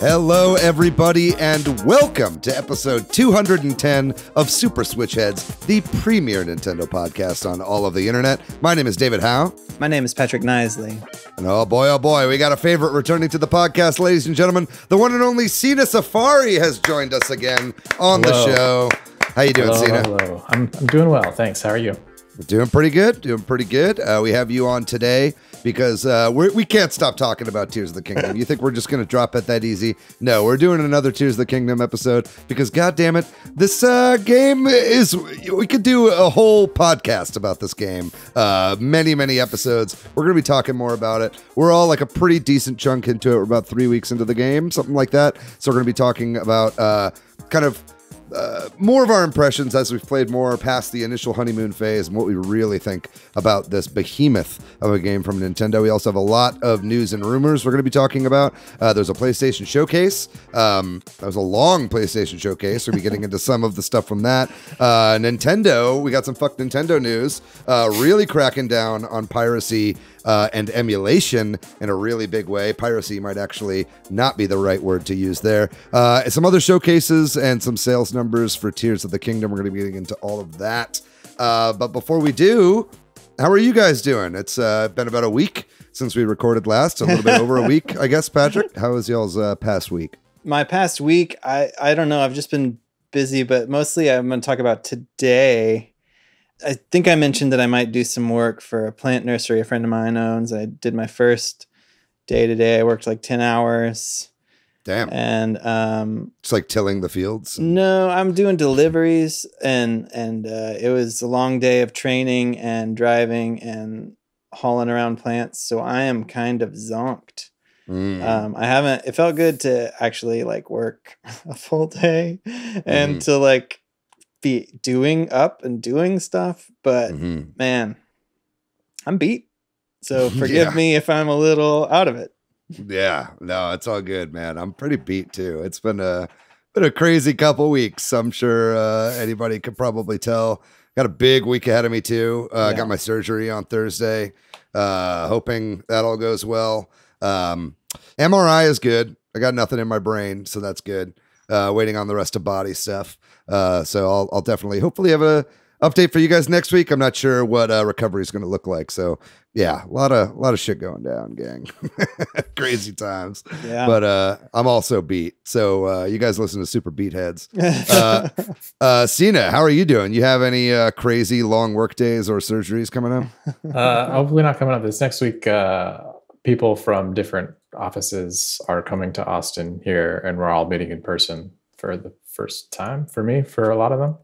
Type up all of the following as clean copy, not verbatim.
Hello, everybody, and welcome to episode 210 of Super Switch Headz, the premier Nintendo podcast on all of the internet. My name is David Howe. My name is Patrick Nisley. And oh boy, we got a favorite returning to the podcast, ladies and gentlemen. The one and only Cina Saffary has joined us again on the show. How you doing, Cina? Hello. I'm doing well, thanks. How are you? We're doing pretty good. We have you on today because we can't stop talking about Tears of the Kingdom. You think we're just going to drop it that easy? No, we're doing another Tears of the Kingdom episode because, God damn it, this game is... We could do a whole podcast about this game. Many episodes. We're going to be talking more about it. We're all like a pretty decent chunk into it. We're about 3 weeks into the game, something like that. So we're going to be talking about more of our impressions as we've played more past the initial honeymoon phase and what we really think about this behemoth of a game from Nintendo. We also have a lot of news and rumors we're going to be talking about. There's a PlayStation showcase. That was a long PlayStation showcase. We'll be getting into some of the stuff from that. Nintendo, we got some fuck Nintendo news. Really cracking down on piracy and emulation in a really big way. Piracy might actually not be the right word to use there. Some other showcases and some sales numbers for Tears of the Kingdom. We're going to be getting into all of that. But before we do, how are you guys doing? It's been about a week since we recorded last. A little bit over a week, I guess, Patrick. How was y'all's past week? My past week, I don't know. I've just been busy, but mostly I'm going to talk about today. I think I mentioned that I might do some work for a plant nursery a friend of mine owns. I did my first day today. I worked like 10 hours. Damn. And it's like tilling the fields. No, I'm doing deliveries and it was a long day of training and driving and hauling around plants. So I am kind of zonked. It felt good to actually like work a full day and to like be doing stuff, but man, I'm beat. So forgive me if I'm a little out of it. Yeah, no, it's all good, man. I'm pretty beat too. It's been a crazy couple weeks. I'm sure anybody could probably tell. Got a big week ahead of me too. Got my surgery on Thursday. Hoping that all goes well. MRI is good. I got nothing in my brain, so that's good. Waiting on the rest of body stuff. So I'll definitely, hopefully have a update for you guys next week. I'm not sure what recovery is going to look like. So yeah, a lot of shit going down, gang. Crazy times. Yeah. But I'm also beat. So you guys listen to Super Beat Heads. Cina, how are you doing? You have any crazy long work days or surgeries coming up? Hopefully not coming up this next week. People from different offices are coming to Austin here, and we're all meeting in person for the first time for me, for a lot of them.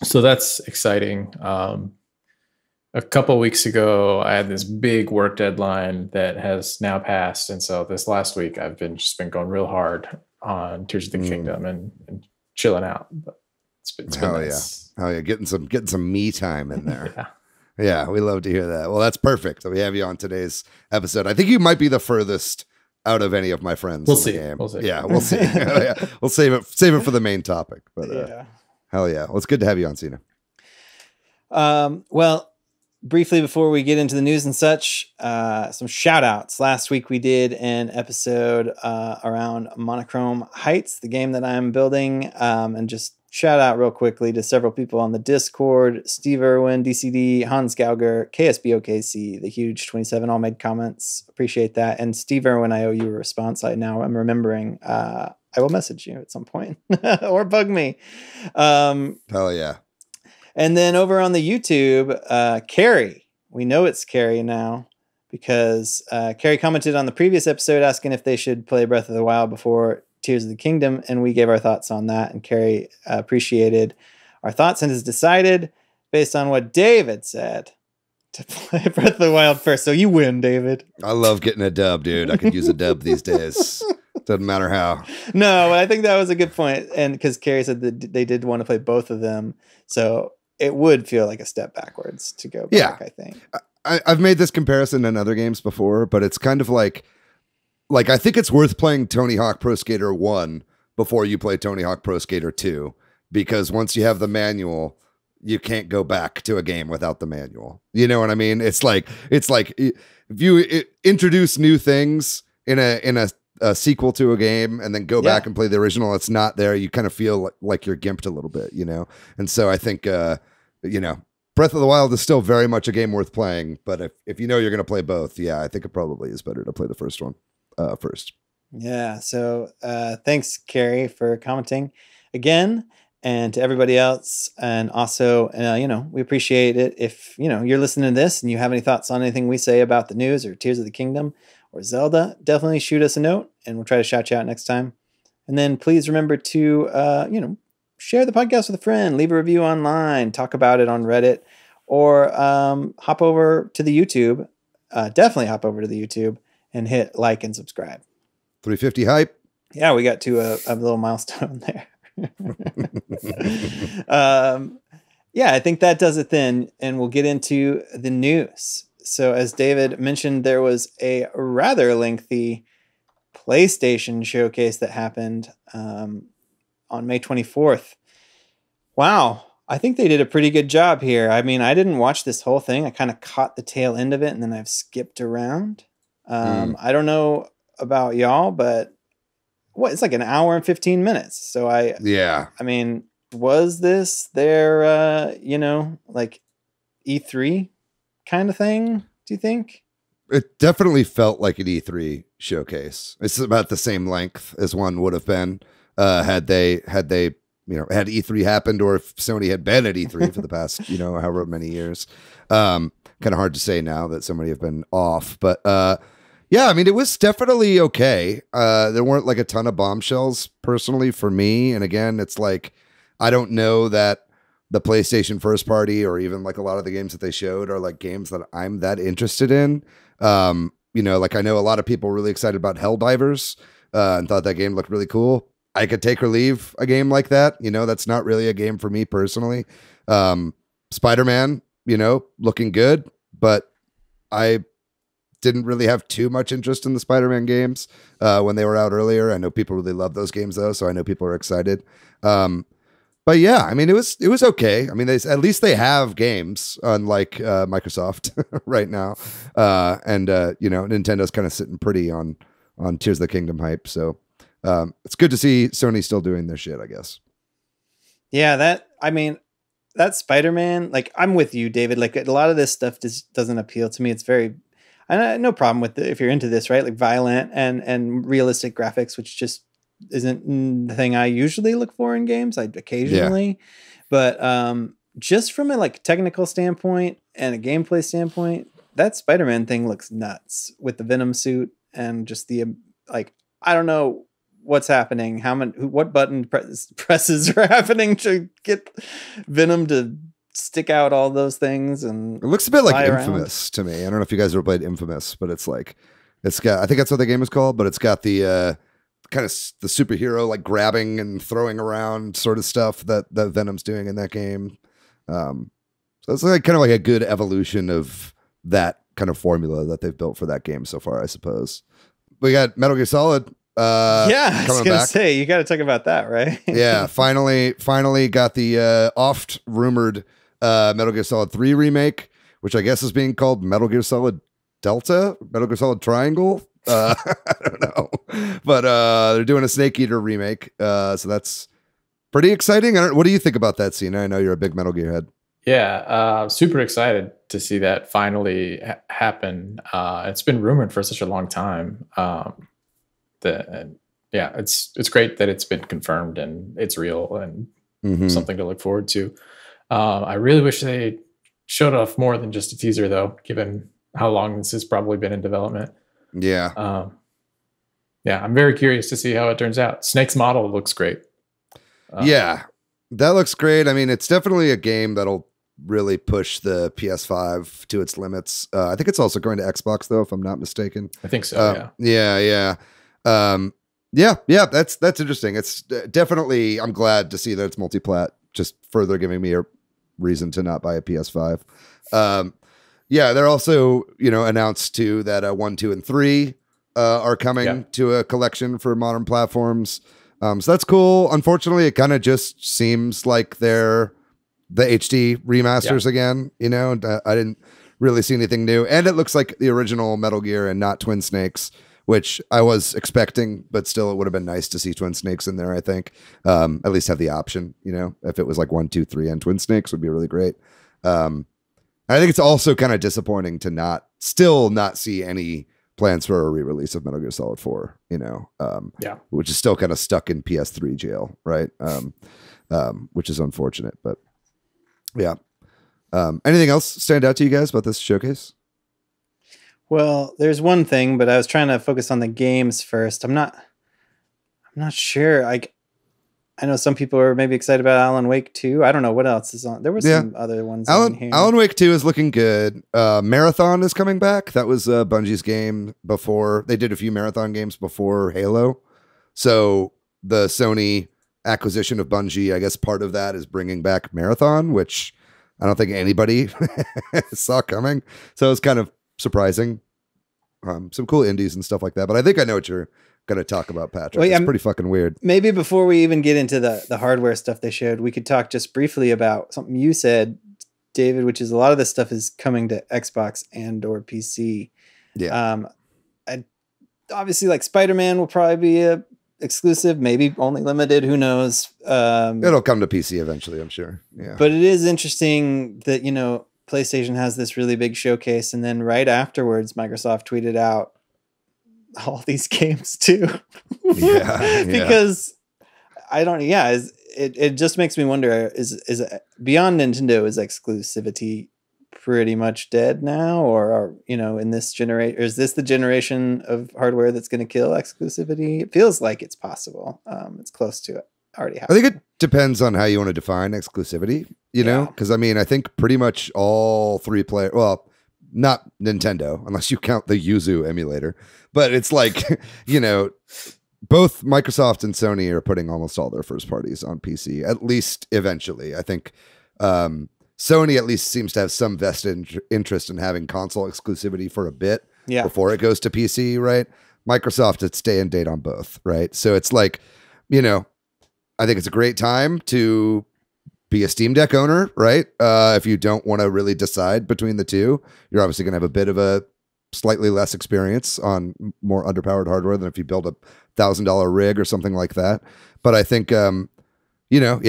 So that's exciting. A couple of weeks ago, I had this big work deadline that has now passed. And so this last week, I've just been going real hard on Tears of the Kingdom and chilling out. But it's been nice. Hell yeah. Getting some me time in there. Yeah. Yeah, we love to hear that. Well, that's perfect. So we have you on today's episode. I think you might be the furthest out of any of my friends. We'll see. Yeah, we'll see. We'll save it for the main topic. But hell yeah. Well, it's good to have you on, Cina. Well, briefly before we get into the news and such, some shout outs. Last week we did an episode around Monochrome Heights, the game that I'm building, and just shout out real quickly to several people on the Discord: Steve Irwin, DCD, Hans Gauger, KSBOKC, the huge 27 all made comments. Appreciate that. And Steve Irwin, I owe you a response. Now I'm remembering. I will message you at some point or bug me. Hell yeah. And then over on the YouTube, Carrie, we know it's Carrie now because Carrie commented on the previous episode asking if they should play Breath of the Wild before Tears of the Kingdom, and we gave our thoughts on that, and Carrie appreciated our thoughts and has decided, based on what David said, to play Breath of the Wild first. So you win, David. I love getting a dub, dude. I could use a dub these days. Doesn't matter how. No, I think that was a good point, and because Carrie said that they did want to play both of them, so it would feel like a step backwards to go back, I think. I've made this comparison in other games before, but it's kind of like I think it's worth playing Tony Hawk Pro Skater 1 before you play Tony Hawk Pro Skater 2, because once you have the manual, you can't go back to a game without the manual. You know what I mean? It's like if you introduce new things in a sequel to a game and then go back and play the original, it's not there. You kind of feel like you're gimped a little bit, you know? And so I think, you know, Breath of the Wild is still very much a game worth playing, but if you know you're going to play both, yeah, I think it probably is better to play the first one first. Yeah. So thanks, Carrie, for commenting again, and to everybody else. And also, you know, we appreciate it if, you know, you're listening to this and you have any thoughts on anything we say about the news or Tears of the Kingdom or Zelda, definitely shoot us a note and we'll try to shout you out next time. And then please remember to, you know, share the podcast with a friend, leave a review online, talk about it on Reddit, or hop over to the YouTube. Definitely hop over to the YouTube and hit like and subscribe. 350 hype. Yeah, we got to a little milestone there. Yeah, I think that does it then. And we'll get into the news. So as David mentioned, there was a rather lengthy PlayStation showcase that happened on May 24th. Wow. I think they did a pretty good job here. I mean, I didn't watch this whole thing. I kind of caught the tail end of it and then I've skipped around. I don't know about y'all, but it's like an hour and 15 minutes. So I mean, was this their, you know, like E3 kind of thing? Do you think? It definitely felt like an E3 showcase. It's about the same length as one would have been had they, you know, had E3 happened, or if Sony had been at E3 for the past, you know, however many years. Kind of hard to say now that so many have been off, but yeah, I mean, it was definitely okay. There weren't like a ton of bombshells personally for me. And again, it's like, I don't know that the PlayStation first party or even like a lot of the games that they showed are like games that I'm that interested in. You know, like I know a lot of people really excited about Helldivers and thought that game looked really cool. I could take or leave a game like that. You know, that's not really a game for me personally. Spider-Man, you know, looking good, but I didn't really have too much interest in the Spider-Man games when they were out earlier. I know people really love those games though, so I know people are excited. But yeah, I mean, it was okay. I mean, at least they have games, unlike Microsoft right now, and you know, Nintendo's kind of sitting pretty on Tears of the Kingdom hype. So it's good to see Sony still doing their shit, I guess. Yeah, that Spider-Man, like I'm with you, David. Like a lot of this stuff just doesn't appeal to me. It's very, no problem with it if you're into this, right? Like violent and realistic graphics, which just isn't the thing I usually look for in games. I occasionally, but just from a like technical standpoint and a gameplay standpoint, that Spider-Man thing looks nuts with the Venom suit and just the like. I don't know what's happening. What button presses are happening to get Venom to stick out all those things, and it looks a bit like Infamous to me. I don't know if you guys ever played Infamous, but it's like it's got. I think that's what the game is called, but it's got the kind of the superhero like grabbing and throwing around sort of stuff that Venom's doing in that game. So it's like kind of like a good evolution of that kind of formula that they've built for that game so far, I suppose. We got Metal Gear Solid. Yeah, I was gonna say you got to talk about that, right? Yeah, finally got the oft rumored Metal Gear Solid 3 remake, which I guess is being called Metal Gear Solid Delta, Metal Gear Solid Triangle. I don't know, but they're doing a Snake Eater remake, so that's pretty exciting. What do you think about that, Cina? I know you're a big Metal Gear head. Yeah, super excited to see that finally happen. It's been rumored for such a long time. Yeah, it's great that it's been confirmed and it's real and something to look forward to. I really wish they showed off more than just a teaser, though, given how long this has probably been in development. Yeah. Yeah, I'm very curious to see how it turns out. Snake's model looks great. Yeah, that looks great. I mean, it's definitely a game that'll really push the PS5 to its limits. I think it's also going to Xbox, though, if I'm not mistaken. I think so, yeah. Yeah, that's interesting. It's definitely, I'm glad to see that it's multi-plat, just further giving me a reason to not buy a PS5. Yeah, they're also, announced too that 1, 2, and 3 are coming to a collection for modern platforms. So that's cool. Unfortunately, it kind of just seems like they're the HD remasters again. You know, I didn't really see anything new, and it looks like the original Metal Gear and not Twin Snakes, which I was expecting, but still it would have been nice to see Twin Snakes in there. I think at least have the option. You know, if it was like 1, 2, 3 and Twin Snakes would be really great. I think it's also kind of disappointing to still not see any plans for a re-release of Metal Gear Solid 4, you know, which is still kind of stuck in PS3 jail, right? Which is unfortunate, but yeah. Anything else stand out to you guys about this showcase? Well, there's one thing, but I was trying to focus on the games first. I'm not sure. I know some people are maybe excited about Alan Wake 2. I don't know what else is on. There were some other ones on here. Alan Wake 2 is looking good. Marathon is coming back. That was Bungie's game before. They did a few Marathon games before Halo. So the Sony acquisition of Bungie, I guess part of that is bringing back Marathon, which I don't think anybody saw coming. So it's kind of surprising. Some cool indies and stuff like that. But I think I know what you're going to talk about, Patrick. Well, yeah, it's pretty fucking weird. Maybe before we even get into the hardware stuff they showed, we could talk just briefly about something you said, David, which is a lot of this stuff is coming to Xbox and or PC. Yeah. Obviously, like Spider-Man will probably be a exclusive, maybe only limited. Who knows? It'll come to PC eventually, I'm sure. Yeah. But it is interesting that, you know, PlayStation has this really big showcase, and then right afterwards, Microsoft tweeted out all these games too. Because it just makes me wonder, is beyond Nintendo, is exclusivity pretty much dead now, or are, you know, in this generation, or is this the generation of hardware that's going to kill exclusivity? It feels like it's possible. It's close to it. Already happened. I think it depends on how you want to define exclusivity, you know, because I mean, I think pretty much all well, not Nintendo, unless you count the Yuzu emulator, but it's like, you know, both Microsoft and Sony are putting almost all their first parties on PC, at least eventually. I think Sony at least seems to have some vested interest in having console exclusivity for a bit before it goes to PC, right? Microsoft, it's day and date on both, right? So it's like, you know, I think it's a great time to be a Steam Deck owner, right? If you don't want to really decide between the two, you're obviously going to have a bit of a slightly less experience on more underpowered hardware than if you build a $1,000 rig or something like that. But I think, you know,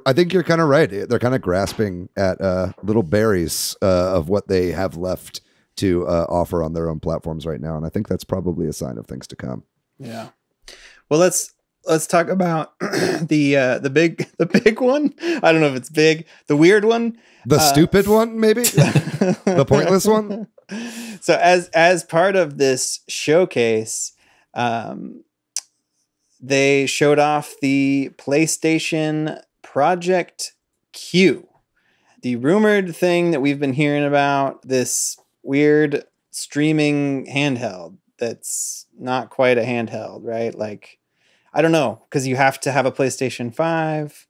I think you're kind of right. They're kind of grasping at little berries of what they have left to offer on their own platforms right now. And I think that's probably a sign of things to come. Yeah. Well, let's talk about the big one. I don't know if it's big. The weird one. The stupid one, maybe? The pointless one? So as part of this showcase, they showed off the PlayStation Project Q. The rumored thing that we've been hearing about, this weird streaming handheld that's not quite a handheld, right? Like, I don't know, because you have to have a PlayStation 5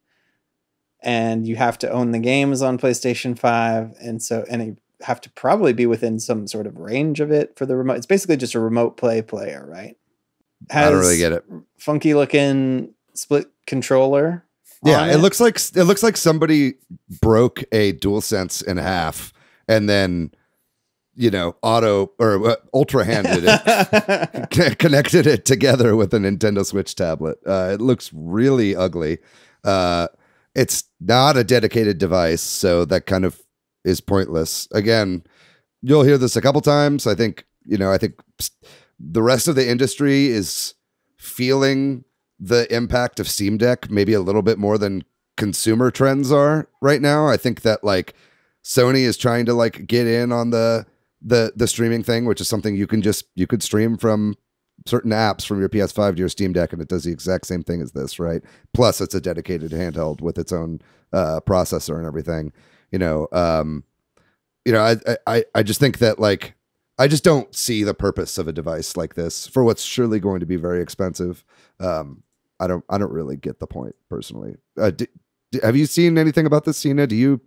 and you have to own the games on PlayStation 5. And you have to probably be within some sort of range of it for the remote. It's basically just a remote player, right? I don't really get it. Funky looking split controller. Yeah, it looks like somebody broke a DualSense in half and then, you know, ultra handed it, connected it together with a Nintendo Switch tablet. It looks really ugly. It's not a dedicated device, so that kind of is pointless. Again, you'll hear this a couple times. I think the rest of the industry is feeling the impact of Steam Deck maybe a little bit more than consumer trends are right now. I think that like Sony is trying to like get in on the streaming thing, which is something you could stream from certain apps from your PS5 to your Steam Deck, and it does the exact same thing as this, right? Plus it's a dedicated handheld with its own processor and everything. I just think that like, I just don't see the purpose of a device like this for what's surely going to be very expensive. I don't really get the point personally. Have you seen anything about this, Cina? Do you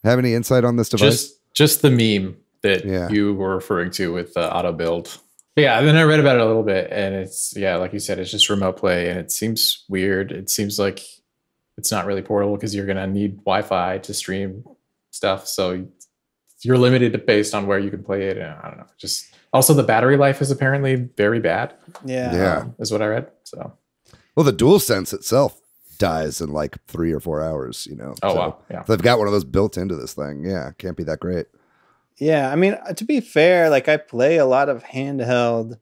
have any insight on this device? Just the meme that you were referring to with auto build. Yeah, and then I read about it a little bit, and it's like you said, it's just remote play, and it seems weird. It seems like it's not really portable because you're going to need Wi-Fi to stream stuff. So you're limited based on where you can play it. And I don't know. Just also the battery life is apparently very bad. Yeah. Is what I read. So, well, the DualSense itself dies in like 3 or 4 hours, you know. Oh, so wow. Yeah. they've got one of those built into this thing. Yeah. Can't be that great. Yeah. I mean, to be fair, like I play a lot of handheld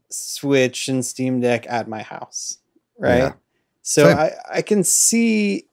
Switch and Steam Deck at my house. Right. Yeah. So Same. I can see,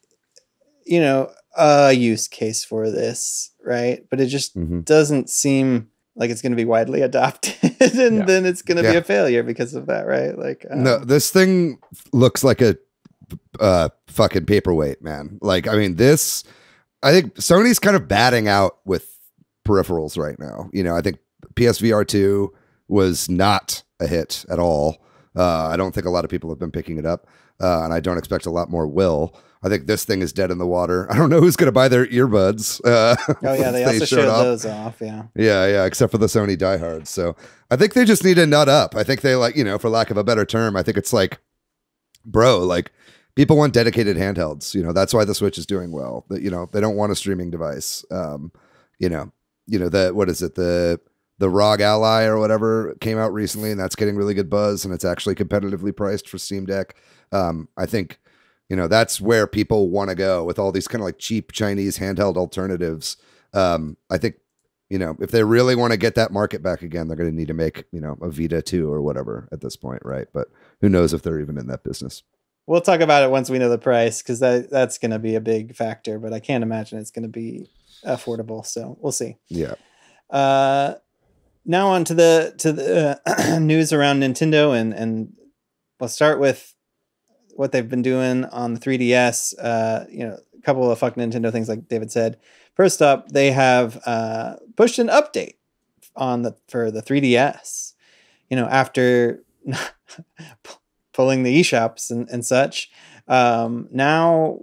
you know, a use case for this. Right. But it just doesn't seem like it's going to be widely adopted and then it's going to be a failure because of that. Right. Like, no, this thing looks like a fucking paperweight, man. Like, I mean, I think Sony's kind of batting out with peripherals right now. You know, I think PSVR 2 was not a hit at all. I don't think a lot of people have been picking it up, and I don't expect a lot more will. I think this thing is dead in the water. I don't know who's going to buy their earbuds. Oh yeah, they also showed those off. Yeah, except for the Sony diehards. So I think they just need to nut up. I think they, like, you know, for lack of a better term, I think it's like, bro, like people want dedicated handhelds. You know, that's why the Switch is doing well. You know, they don't want a streaming device. You know what is it? The ROG Ally or whatever came out recently, and that's getting really good buzz, and it's actually competitively priced for Steam Deck. I think, you know, that's where people want to go with all these kind of like cheap Chinese handheld alternatives. I think, you know, if they really want to get that market back again, they're going to need to make, you know, a Vita 2 or whatever at this point, right? But who knows if they're even in that business. We'll talk about it once we know the price, because that's going to be a big factor, but I can't imagine it's going to be affordable. So we'll see. Yeah. Now on to the news around Nintendo, and we'll start with what they've been doing on the 3DS. You know, a couple of fuck Nintendo things, like David said. First up, they have pushed an update for the 3DS. You know, after pulling the eShops and such, now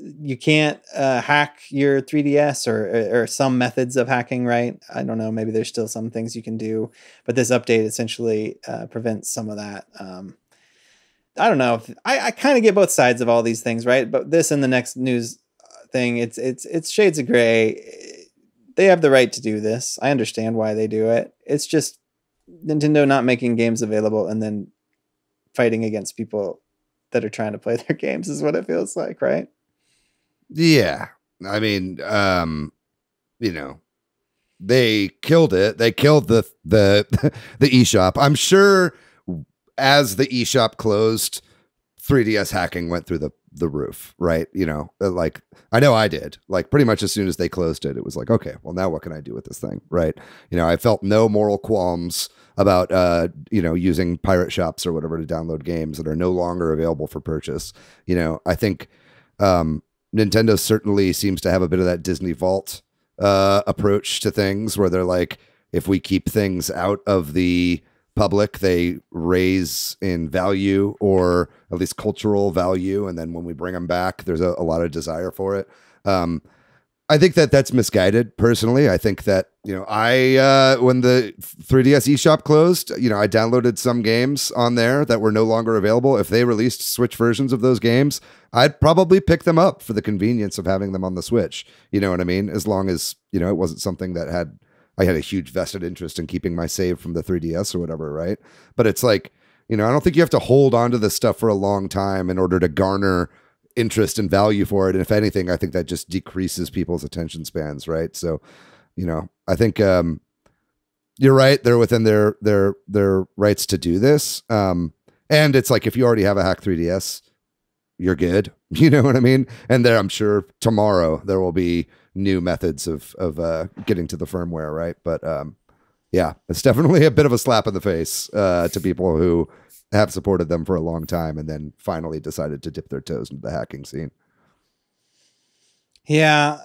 you can't hack your 3DS or some methods of hacking, right? I don't know. Maybe there's still some things you can do, but this update essentially prevents some of that. I don't know. I kind of get both sides of all these things, right? But this and the next news thing, it's shades of gray. They have the right to do this. I understand why they do it. It's just Nintendo not making games available and then fighting against people that are trying to play their games is what it feels like, right? Yeah. I mean, you know, they killed it. They killed the eShop. I'm sure as the eShop closed, 3DS hacking went through the roof, right? You know, like, I know I did. Like, pretty much as soon as they closed it, it was like, okay, well, now what can I do with this thing, right? You know, I felt no moral qualms about you know, using pirate shops or whatever to download games that are no longer available for purchase. You know, I think Nintendo certainly seems to have a bit of that Disney Vault approach to things, where they're like, if we keep things out of the public, they raise in value, or at least cultural value, and then when we bring them back, there's a lot of desire for it. I think that's misguided. Personally, I think that, you know, when the 3DS eShop closed, you know, I downloaded some games on there that were no longer available. If they released Switch versions of those games, I'd probably pick them up for the convenience of having them on the Switch. You know what I mean? As long as, you know, it wasn't something that I had a huge vested interest in keeping my save from the 3DS or whatever, right? But it's like, you know, I don't think you have to hold on to this stuff for a long time in order to garner interest and value for it. And if anything, I think that just decreases people's attention spans, right? So, you know, I think you're right. They're within their rights to do this. And it's like, if you already have a hack 3DS, you're good. You know what I mean? And I'm sure tomorrow there will be new methods of getting to the firmware, right? But yeah, it's definitely a bit of a slap in the face to people who have supported them for a long time and then finally decided to dip their toes into the hacking scene. Yeah.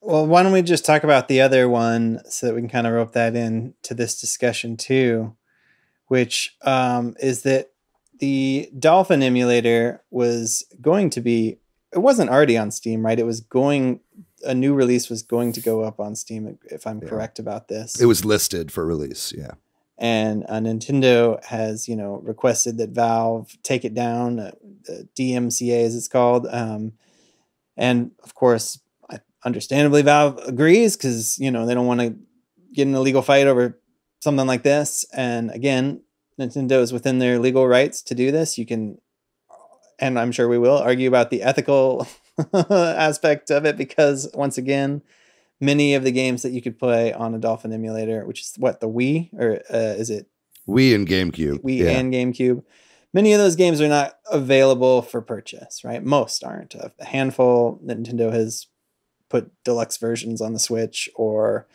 Well, why don't we just talk about the other one so that we can kind of rope that in to this discussion too, which is that the Dolphin emulator was going to be, it wasn't already on Steam, right? A new release was going to go up on Steam, if I'm correct about this. It was listed for release, yeah. And Nintendo has, requested that Valve take it down, DMCA as it's called. And of course, understandably, Valve agrees because, they don't want to get in a legal fight over something like this. And again, Nintendo is within their legal rights to do this. You can, and I'm sure we will, argue about the ethical aspect of it, because once again, many of the games that you could play on a Dolphin emulator, which is what, the Wii, or is it Wii and GameCube? Wii and GameCube. Many of those games are not available for purchase, right? Most aren't. A handful, Nintendo has put deluxe versions on the Switch or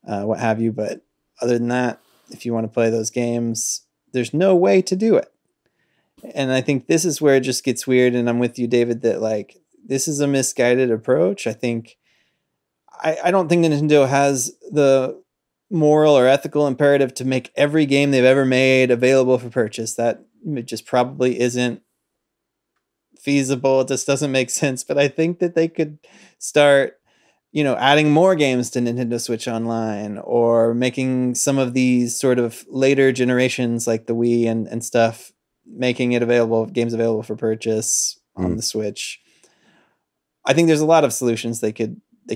what have you. But other than that, if you want to play those games, there's no way to do it. And I think this is where it just gets weird. And I'm with you, David, that like, this is a misguided approach. I think, I don't think Nintendo has the moral or ethical imperative to make every game they've ever made available for purchase. That just probably isn't feasible. It just doesn't make sense. But I think that they could start, adding more games to Nintendo Switch Online, or making some of these sort of later generations like the Wii and stuff, making it available, games available for purchase on the Switch. I think there's a lot of solutions they could, they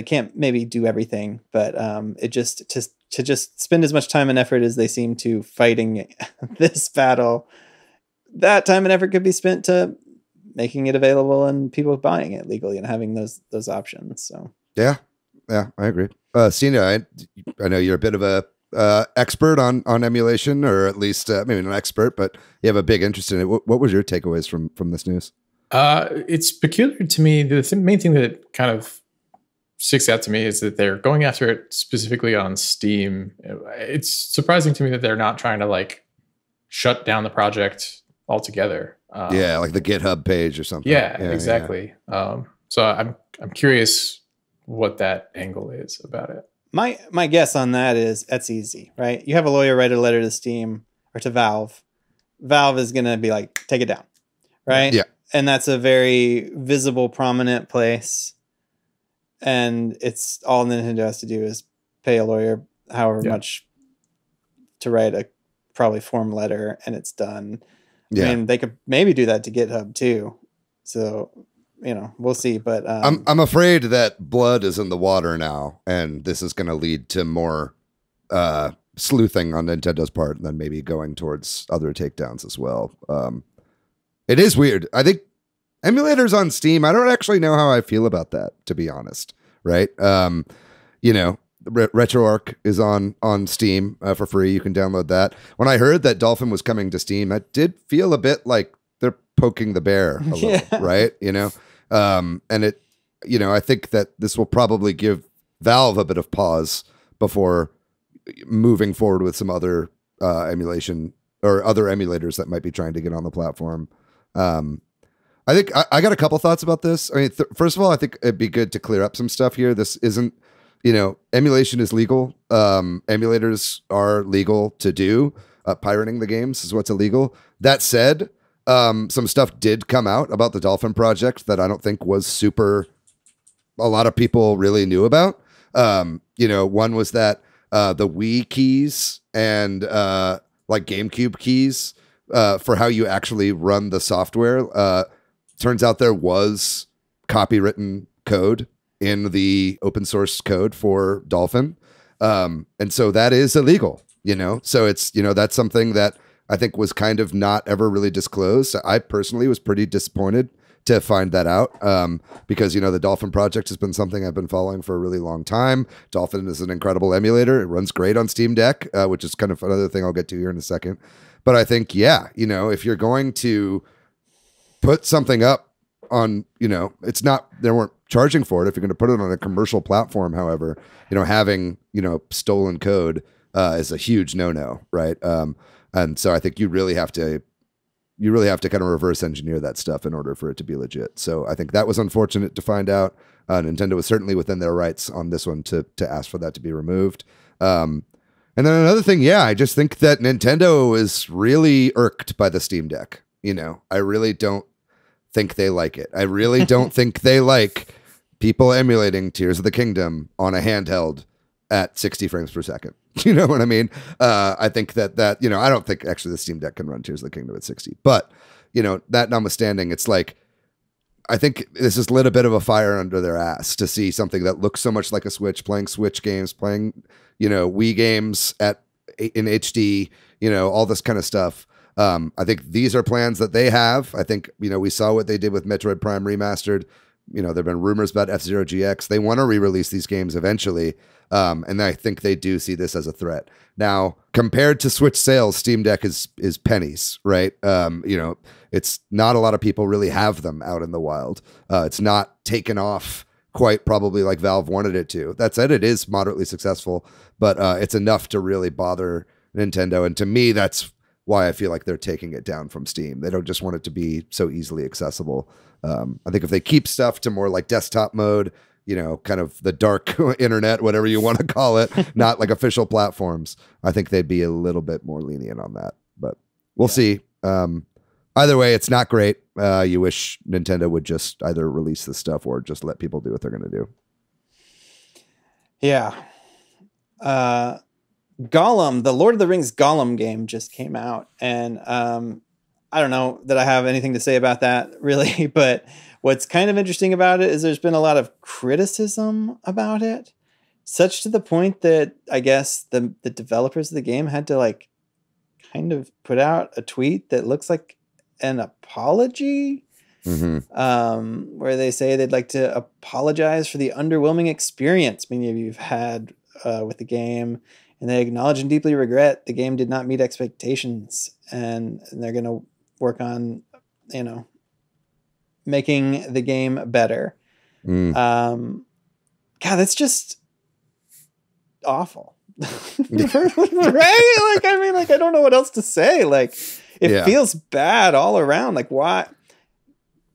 can't maybe do everything, but it just to just spend as much time and effort as they seem to fighting this battle, that time and effort could be spent to making it available and people buying it legally and having those options. So yeah, I agree. Cina, I know you're a bit of a expert on emulation, or at least maybe not an expert, but you have a big interest in it. What was your takeaways from this news? It's peculiar to me. The main thing that kind of sticks out to me is that they're going after it specifically on Steam. It's surprising to me that they're not trying to like shut down the project altogether. Yeah, like the GitHub page or something. Yeah, exactly. Yeah. So I'm curious what that angle is about it. My guess on that is that's easy, right? You have a lawyer write a letter to Steam or to Valve. Valve is going to be like, take it down, right? Yeah. And that's a very visible, prominent place. And it's all Nintendo has to do is pay a lawyer however much to write a probably form letter, and it's done. Yeah. I mean, they could maybe do that to GitHub too. So, we'll see. But I'm afraid that blood is in the water now, and this is going to lead to more sleuthing on Nintendo's part, and then maybe going towards other takedowns as well. It is weird. I think emulators on Steam, I don't actually know how I feel about that, to be honest. Right. RetroArch is on Steam for free. You can download that. When I heard that Dolphin was coming to Steam, I did feel a bit like they're poking the bear a little, right? And it, I think that this will probably give Valve a bit of pause before moving forward with some other emulation or other emulators that might be trying to get on the platform. I think I got a couple thoughts about this. I mean, first of all, I think it'd be good to clear up some stuff here. This isn't, emulation is legal. Emulators are legal to do. Pirating the games is what's illegal. That said, some stuff did come out about the Dolphin project that I don't think was a lot of people really knew about. One was that the Wii keys and like GameCube keys for how you actually run the software, turns out there was copywritten code in the open source code for Dolphin. And so that is illegal, so it's, that's something that I think was kind of not ever really disclosed. I personally was pretty disappointed to find that out because, the Dolphin project has been something I've been following for a really long time. Dolphin is an incredible emulator. It runs great on Steam Deck, which is kind of another thing I'll get to here in a second. But I think, if you're going to put something up on, it's not, they weren't charging for it. If you're going to put it on a commercial platform, however, having, stolen code is a huge no-no, right? And so I think you really have to kind of reverse engineer that stuff in order for it to be legit. So I think that was unfortunate to find out. Nintendo was certainly within their rights on this one to ask for that to be removed. And then another thing, I just think that Nintendo is really irked by the Steam Deck. I really don't think they like it. I really don't think they like people emulating Tears of the Kingdom on a handheld at 60 frames per second. You know what I mean? I think that, you know, I don't think actually the Steam Deck can run Tears of the Kingdom at 60, but, you know, that notwithstanding, it's like, I think this has lit a bit of a fire under their ass to see something that looks so much like a Switch, playing Switch games, playing, you know, Wii games in HD, you know, all this kind of stuff. I think these are plans that they have. I think, you know, we saw what they did with Metroid Prime Remastered. You know, there've been rumors about F-Zero GX. They want to re-release these games eventually. And I think they do see this as a threat. Now, compared to Switch sales, Steam Deck is pennies, right? You know, it's not a lot of people really have them out in the wild. It's not taken off quite probably like Valve wanted it to. That said, it is moderately successful, but it's enough to really bother Nintendo. And to me, that's why I feel like they're taking it down from Steam. They don't just want it to be so easily accessible. I think if they keep stuff to more like desktop mode, you know, kind of the dark internet, whatever you want to call it, not like official platforms, I think they'd be a little bit more lenient on that. But we'll see. Either way, it's not great. You wish Nintendo would just either release this stuff or just let people do what they're going to do. Yeah. Gollum, the Lord of the Rings Gollum game just came out, and I don't know that I have anything to say about that really, but what's kind of interesting about it is there's been a lot of criticism about it, such to the point that I guess the developers of the game had to like kind of put out a tweet that looks like an apology, where they say they'd like to apologize for the underwhelming experience many of you have had with the game. And they acknowledge and deeply regret the game did not meet expectations, and they're going to work on, you know, making the game better. God, that's just awful. Right? Like, I mean, like, I don't know what else to say. Like, it feels bad all around. Like, why?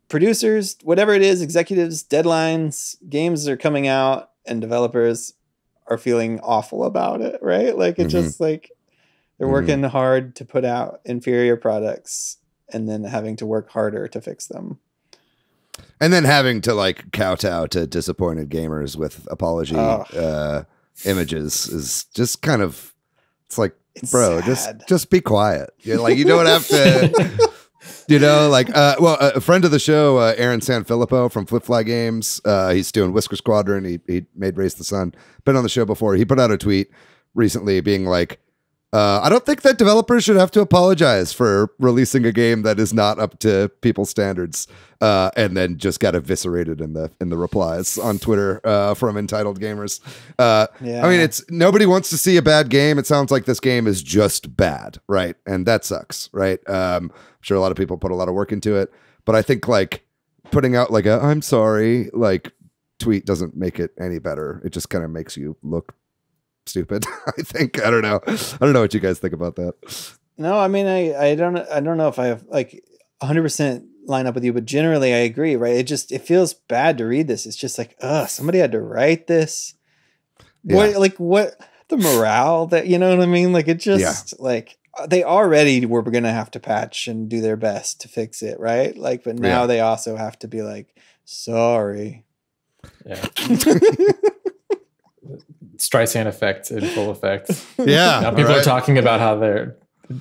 Producers, whatever it is, executives, deadlines, games are coming out, and developers are feeling awful about it, right? Like, it's just like they're working hard to put out inferior products and then having to work harder to fix them. And then having to like kowtow to disappointed gamers with apology images is just kind of, it's like, it's bro, sad. just be quiet. You're like, you don't have to, you know, like, well, a friend of the show, Aaron Sanfilippo from Flip Fly Games, he's doing Whisker Squadron. He made Race the Sun, been on the show before. He put out a tweet recently being like, I don't think that developers should have to apologize for releasing a game that is not up to people's standards, and then just got eviscerated in the replies on Twitter from entitled gamers. I mean, it's nobody wants to see a bad game. It sounds like this game is just bad, right? And that sucks, right? I'm sure a lot of people put a lot of work into it, but I think like putting out like a "I'm sorry" like tweet doesn't make it any better. It just kind of makes you look stupid. I think. I don't know what you guys think about that. No, I mean, I don't know if I have like 100% line up with you, but generally I agree, right? It feels bad to read this. It's just like, somebody had to write this. Yeah. What the morale that, you know what I mean? Like, it just like they already were going to have to patch and do their best to fix it, right? Like, but now they also have to be like, sorry. Yeah. Streisand effect in full effect. Yeah. Now people are talking about how they're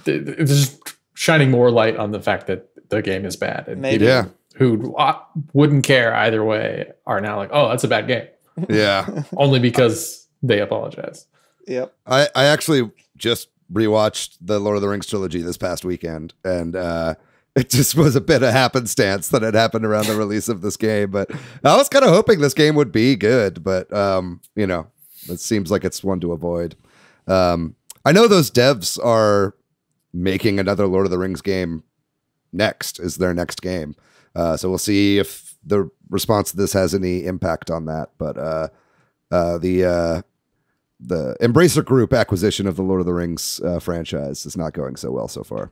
just shining more light on the fact that the game is bad. And people who wouldn't care either way are now like, oh, that's a bad game. Yeah. Only because they apologize. Yep. I actually just rewatched the Lord of the Rings trilogy this past weekend, and it just was a bit of happenstance that had happened around the release of this game. But I was kind of hoping this game would be good, but you know, it seems like it's one to avoid. I know those devs are making another Lord of the Rings game next, is their next game. So we'll see if the response to this has any impact on that. But the Embracer Group acquisition of the Lord of the Rings franchise is not going so well so far.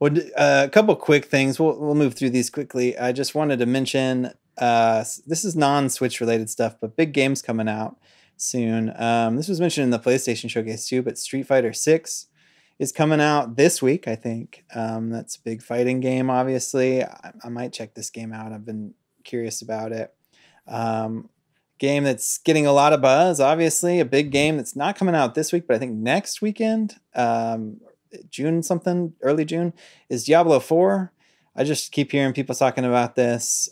Well, a couple quick things. We'll move through these quickly. I just wanted to mention, this is non-Switch related stuff, but big games coming out soon. This was mentioned in the PlayStation Showcase too, but Street Fighter 6 is coming out this week, I think. That's a big fighting game, obviously. I might check this game out. I've been curious about it. game that's getting a lot of buzz, obviously, a big game that's not coming out this week, but I think next weekend, June something, early June, is Diablo 4. I just keep hearing people talking about this.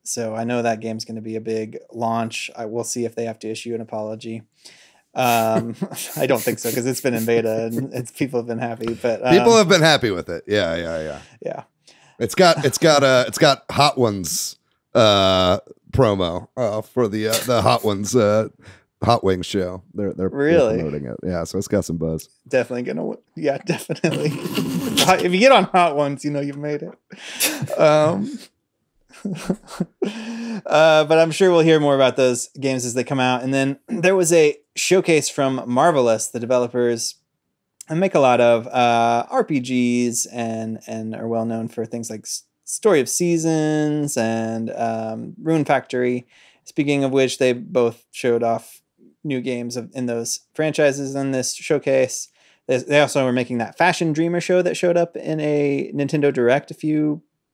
So I know that game's going to be a big launch. I will see if they have to issue an apology. I don't think so, because it's been in beta and people have been happy. But people have been happy with it. Yeah. It's got Hot Ones promo for the Hot Ones Hot Wings show. They're really promoting it. Yeah, so it's got some buzz. Definitely gonna. Yeah, definitely. If you get on Hot Ones, you know you've made it. But I'm sure we'll hear more about those games as they come out. And then there was a showcase from Marvelous, the developers, and make a lot of RPGs and are well known for things like Story of Seasons and Rune Factory. Speaking of which, they both showed off new games in those franchises in this showcase. They also were making that Fashion Dreamer show that showed up in a Nintendo Direct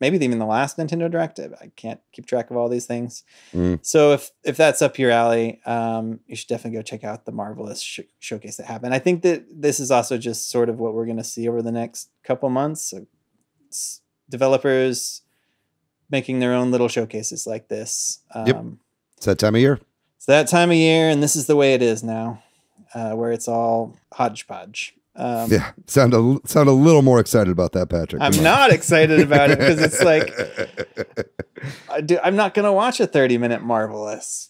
maybe even the last Nintendo Direct. I can't keep track of all these things. So if that's up your alley, you should definitely go check out the Marvelous showcase that happened. I think that this is also just sort of what we're going to see over the next couple months. So developers making their own little showcases like this. It's that time of year. It's that time of year, and this is the way it is now, where it's all hodgepodge. Sound a little more excited about that, Patrick. I'm not excited about it because it's like I'm not gonna watch a 30-minute Marvelous.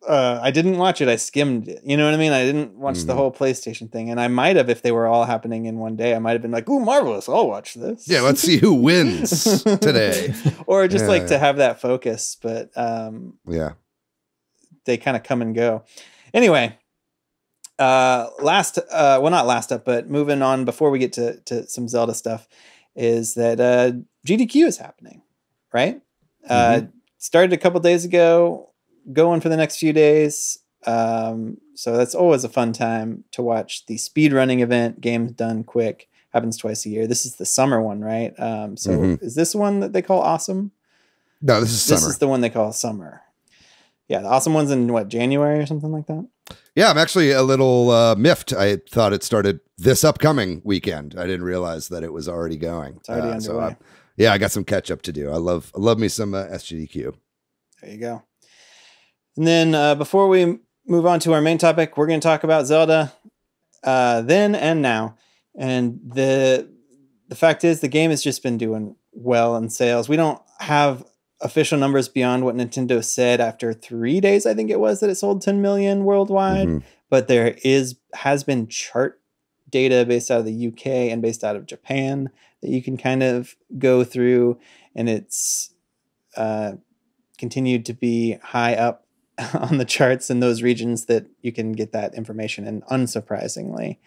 I didn't watch it. I skimmed it. You know what I mean? I didn't watch the whole PlayStation thing, and I might have if they were all happening in one day. I might have been like, "Ooh, Marvelous! I'll watch this." Yeah, let's see who wins today, or just to have that focus. But they kind of come and go. Anyway. Not last up, but moving on before we get to some Zelda stuff, is that GDQ is happening, right? Started a couple days ago, going for the next few days. So that's always a fun time to watch the speedrunning event, games done quick. Happens twice a year. This is the summer one, right? Is this one that they call Awesome? No, this is summer. This is the one they call Summer. Yeah, the Awesome one's in January or something like that? Yeah, I'm actually a little miffed. I thought it started this upcoming weekend. I didn't realize that it was already going. It's already underway. So I got some catch up to do. I love me some SGDQ. There you go. And then before we move on to our main topic, we're going to talk about Zelda then and now. And the fact is the game has just been doing well in sales. We don't have official numbers beyond what Nintendo said after 3 days, I think it was, that it sold 10 million worldwide. But there has been chart data based out of the UK and based out of Japan that you can kind of go through, and it's continued to be high up on the charts in those regions that you can get that information. And unsurprisingly,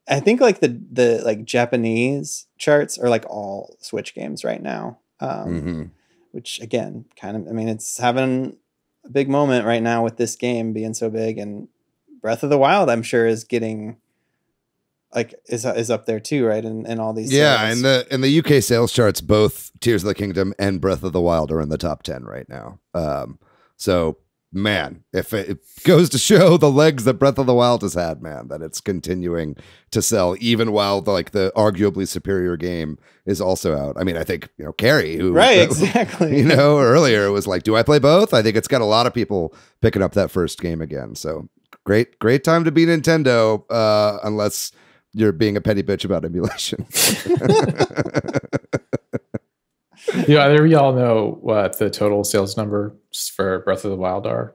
I think like the like Japanese charts are like all Switch games right now. Which again, it's having a big moment right now with this game being so big, and Breath of the Wild, I'm sure, is getting is up there too, right? In all these sales. in the UK sales charts, both Tears of the Kingdom and Breath of the Wild are in the top 10 right now. So man, if it goes to show the legs that Breath of the Wild has had, man, that it's continuing to sell even while the arguably superior game is also out. I mean, I think, Carrie, who exactly, earlier it was like, do I play both? I think it's got a lot of people picking up that first game again. So great time to be Nintendo, unless you're being a petty bitch about emulation. Do either of y'all know what the total sales numbers for Breath of the Wild are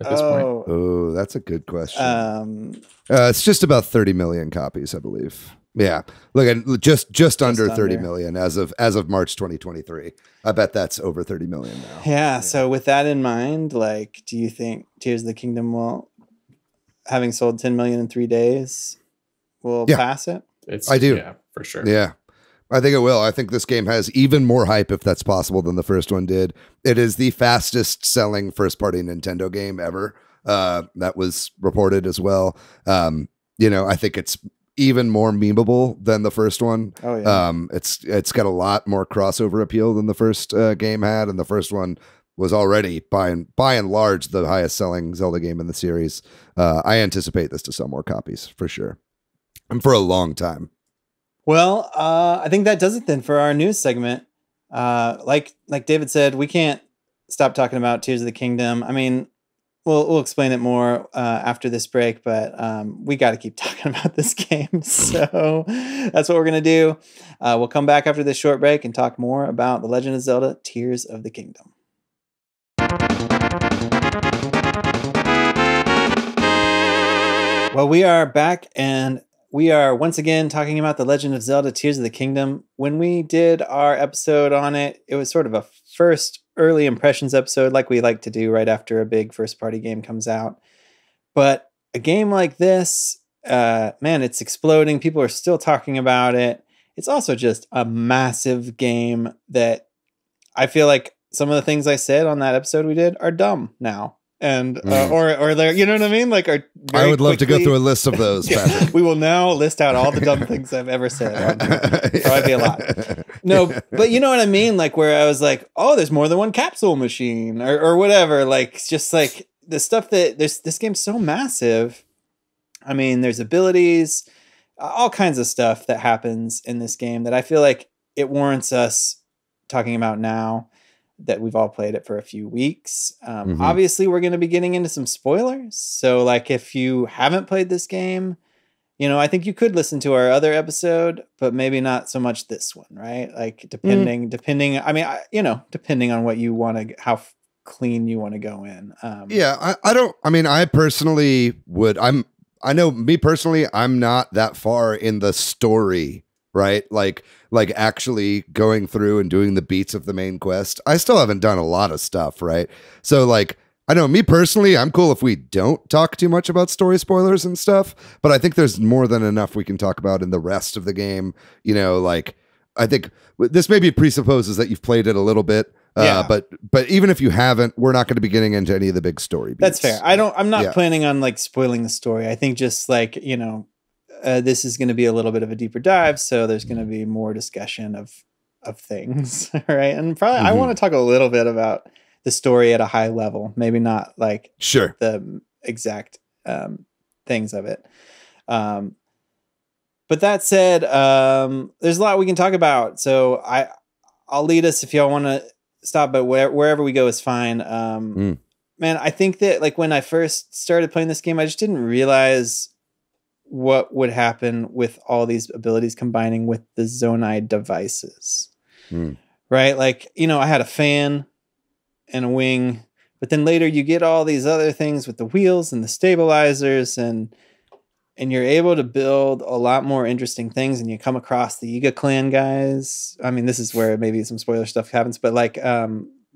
at this point? Oh, that's a good question. It's just about 30 million copies, I believe. Yeah, look at just under 30 million as of March 2023. I bet that's over 30 million now. Yeah. So with that in mind, do you think Tears of the Kingdom will, having sold 10 million in 3 days, will pass it? I do. Yeah, for sure. Yeah. I think it will. I think this game has even more hype, if that's possible, than the first one did. It is the fastest selling first party Nintendo game ever. That was reported as well. I think it's even more memeable than the first one. Oh yeah. It's got a lot more crossover appeal than the first game had, and the first one was already by and large the highest selling Zelda game in the series. I anticipate this to sell more copies for sure, and for a long time. Well, I think that does it then for our news segment. Like David said, we can't stop talking about Tears of the Kingdom. I mean, we'll explain it more after this break, but we got to keep talking about this game. So that's what we're going to do. We'll come back after this short break and talk more about The Legend of Zelda Tears of the Kingdom. Well, we are back, and we are once again talking about The Legend of Zelda Tears of the Kingdom. When we did our episode on it, it was sort of a first early impressions episode like we like to do right after a big first party game comes out. But a game like this, man, it's exploding. People are still talking about it. It's also just a massive game that I feel like some of the things I said on that episode we did are dumb now. And or they're, you know what I mean? Like, are I would love to go through a list of those, Patrick. We will now list out all the dumb things I've ever said. Probably be a lot. No, but you know what I mean? Like, where I was like, oh, there's more than one capsule machine or whatever. Like, just like the stuff that this game's so massive. I mean, there's abilities, all kinds of stuff that happens in this game that I feel like it warrants us talking about now that we've all played it for a few weeks. Obviously, we're going to be getting into some spoilers. So, like, if you haven't played this game, you know, I think you could listen to our other episode, but maybe not so much this one, right? Like, depending, I mean, depending on what you want to, how clean you want to go in. I personally would, I know me personally, I'm not that far in the story, right? Like actually going through and doing the beats of the main quest. I still haven't done a lot of stuff, right? So like, I know me personally, I'm cool if we don't talk too much about story spoilers and stuff, but I think there's more than enough we can talk about in the rest of the game. You know, like, I think this maybe presupposes that you've played it a little bit. But even if you haven't, we're not going to be getting into any of the big story beats. That's fair. I'm not planning on like spoiling the story. I think just like, you know, this is going to be a little bit of a deeper dive, so there's going to be more discussion of things, right? And probably I want to talk a little bit about the story at a high level, maybe not like the exact things of it. But that said, there's a lot we can talk about. So I'll lead us if y'all want to stop, but wherever we go is fine. Man, I think that like when I first started playing this game, I just didn't realize what would happen with all these abilities combining with the Zonai devices. Right? Like, you know, I had a fan and a wing, but then later you get all these other things with the wheels and the stabilizers, and you're able to build a lot more interesting things, and you come across the Yiga clan guys. I mean, this is where maybe some spoiler stuff happens, but like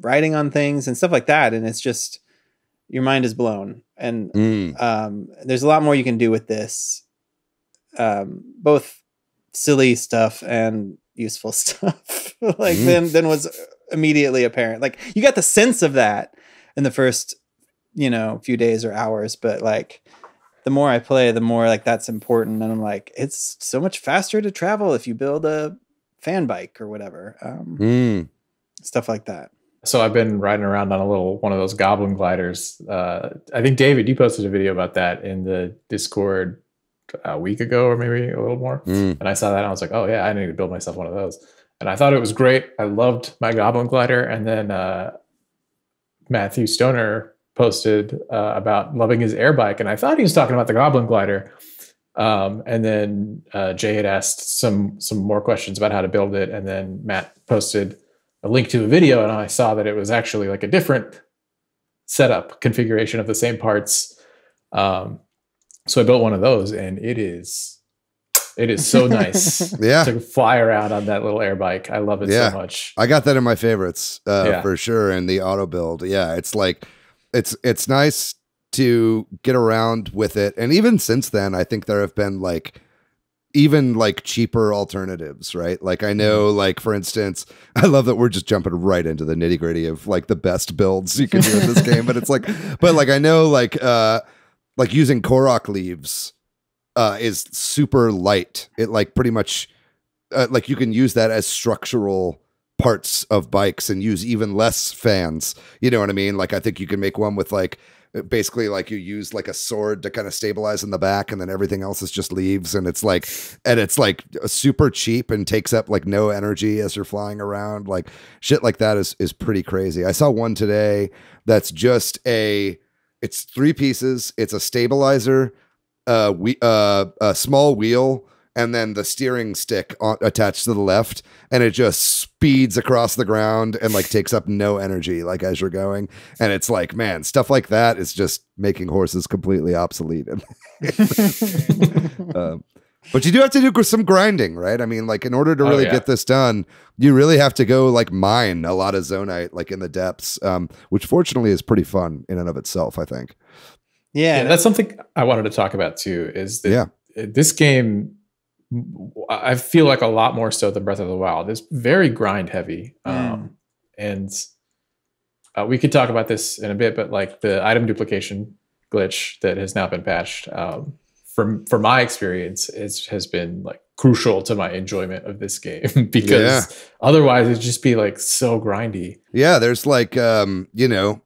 riding on things and stuff like that, and it's just your mind is blown. And there's a lot more you can do with this, both silly stuff and useful stuff. Like then was immediately apparent. Like you got the sense of that in the first, you know, few days or hours, but like the more I play, the more like that's important. And I'm like, it's so much faster to travel if you build a fan bike or whatever. Stuff like that. So I've been riding around on one of those goblin gliders. I think David, you posted a video about that in the Discord a week ago, or maybe a little more. And I saw that and I was like, oh yeah, I need to build myself one of those. And I thought it was great. I loved my goblin glider. And then Matthew Stoner posted about loving his air bike, and I thought he was talking about the goblin glider. And then Jay had asked some more questions about how to build it, and then Matt posted a link to a video, and I saw that it was actually like a different setup configuration of the same parts. So I built one of those, and it is so nice to fly around on that little air bike. I love it so much. I got that in my favorites for sure. And the auto build. Yeah. It's like, it's nice to get around with it. And even since then, I think there have been like, even like cheaper alternatives, right? Like I know, like for instance, I love that we're just jumping right into the nitty gritty of like the best builds you can do in this game. But it's like, I know like using Korok leaves is super light. It like pretty much like you can use that as structural parts of bikes and use even less fans. You know what I mean? Like, I think you can make one with like, basically like you use like a sword to kind of stabilize in the back, and then everything else is just leaves, and it's like super cheap and takes up like no energy as you're flying around. Like shit like that is pretty crazy. I saw one today that's just it's 3 pieces. It's a stabilizer, a small wheel, and then the steering stick attached to the left, and it just speeds across the ground and like takes up no energy like as you're going. And it's like, man, stuff like that is just making horses completely obsolete. But you do have to do some grinding, right? I mean, like in order to really get this done, you really have to go like mine a lot of zonite like in the depths, which fortunately is pretty fun in and of itself, I think. Yeah, that's something I wanted to talk about too, is that this game, I feel like a lot more so than Breath of the Wild, is very grind heavy. And we could talk about this in a bit, but like the item duplication glitch that has now been patched, from my experience, has been like crucial to my enjoyment of this game because otherwise it'd just be like so grindy. Yeah, there's like you know,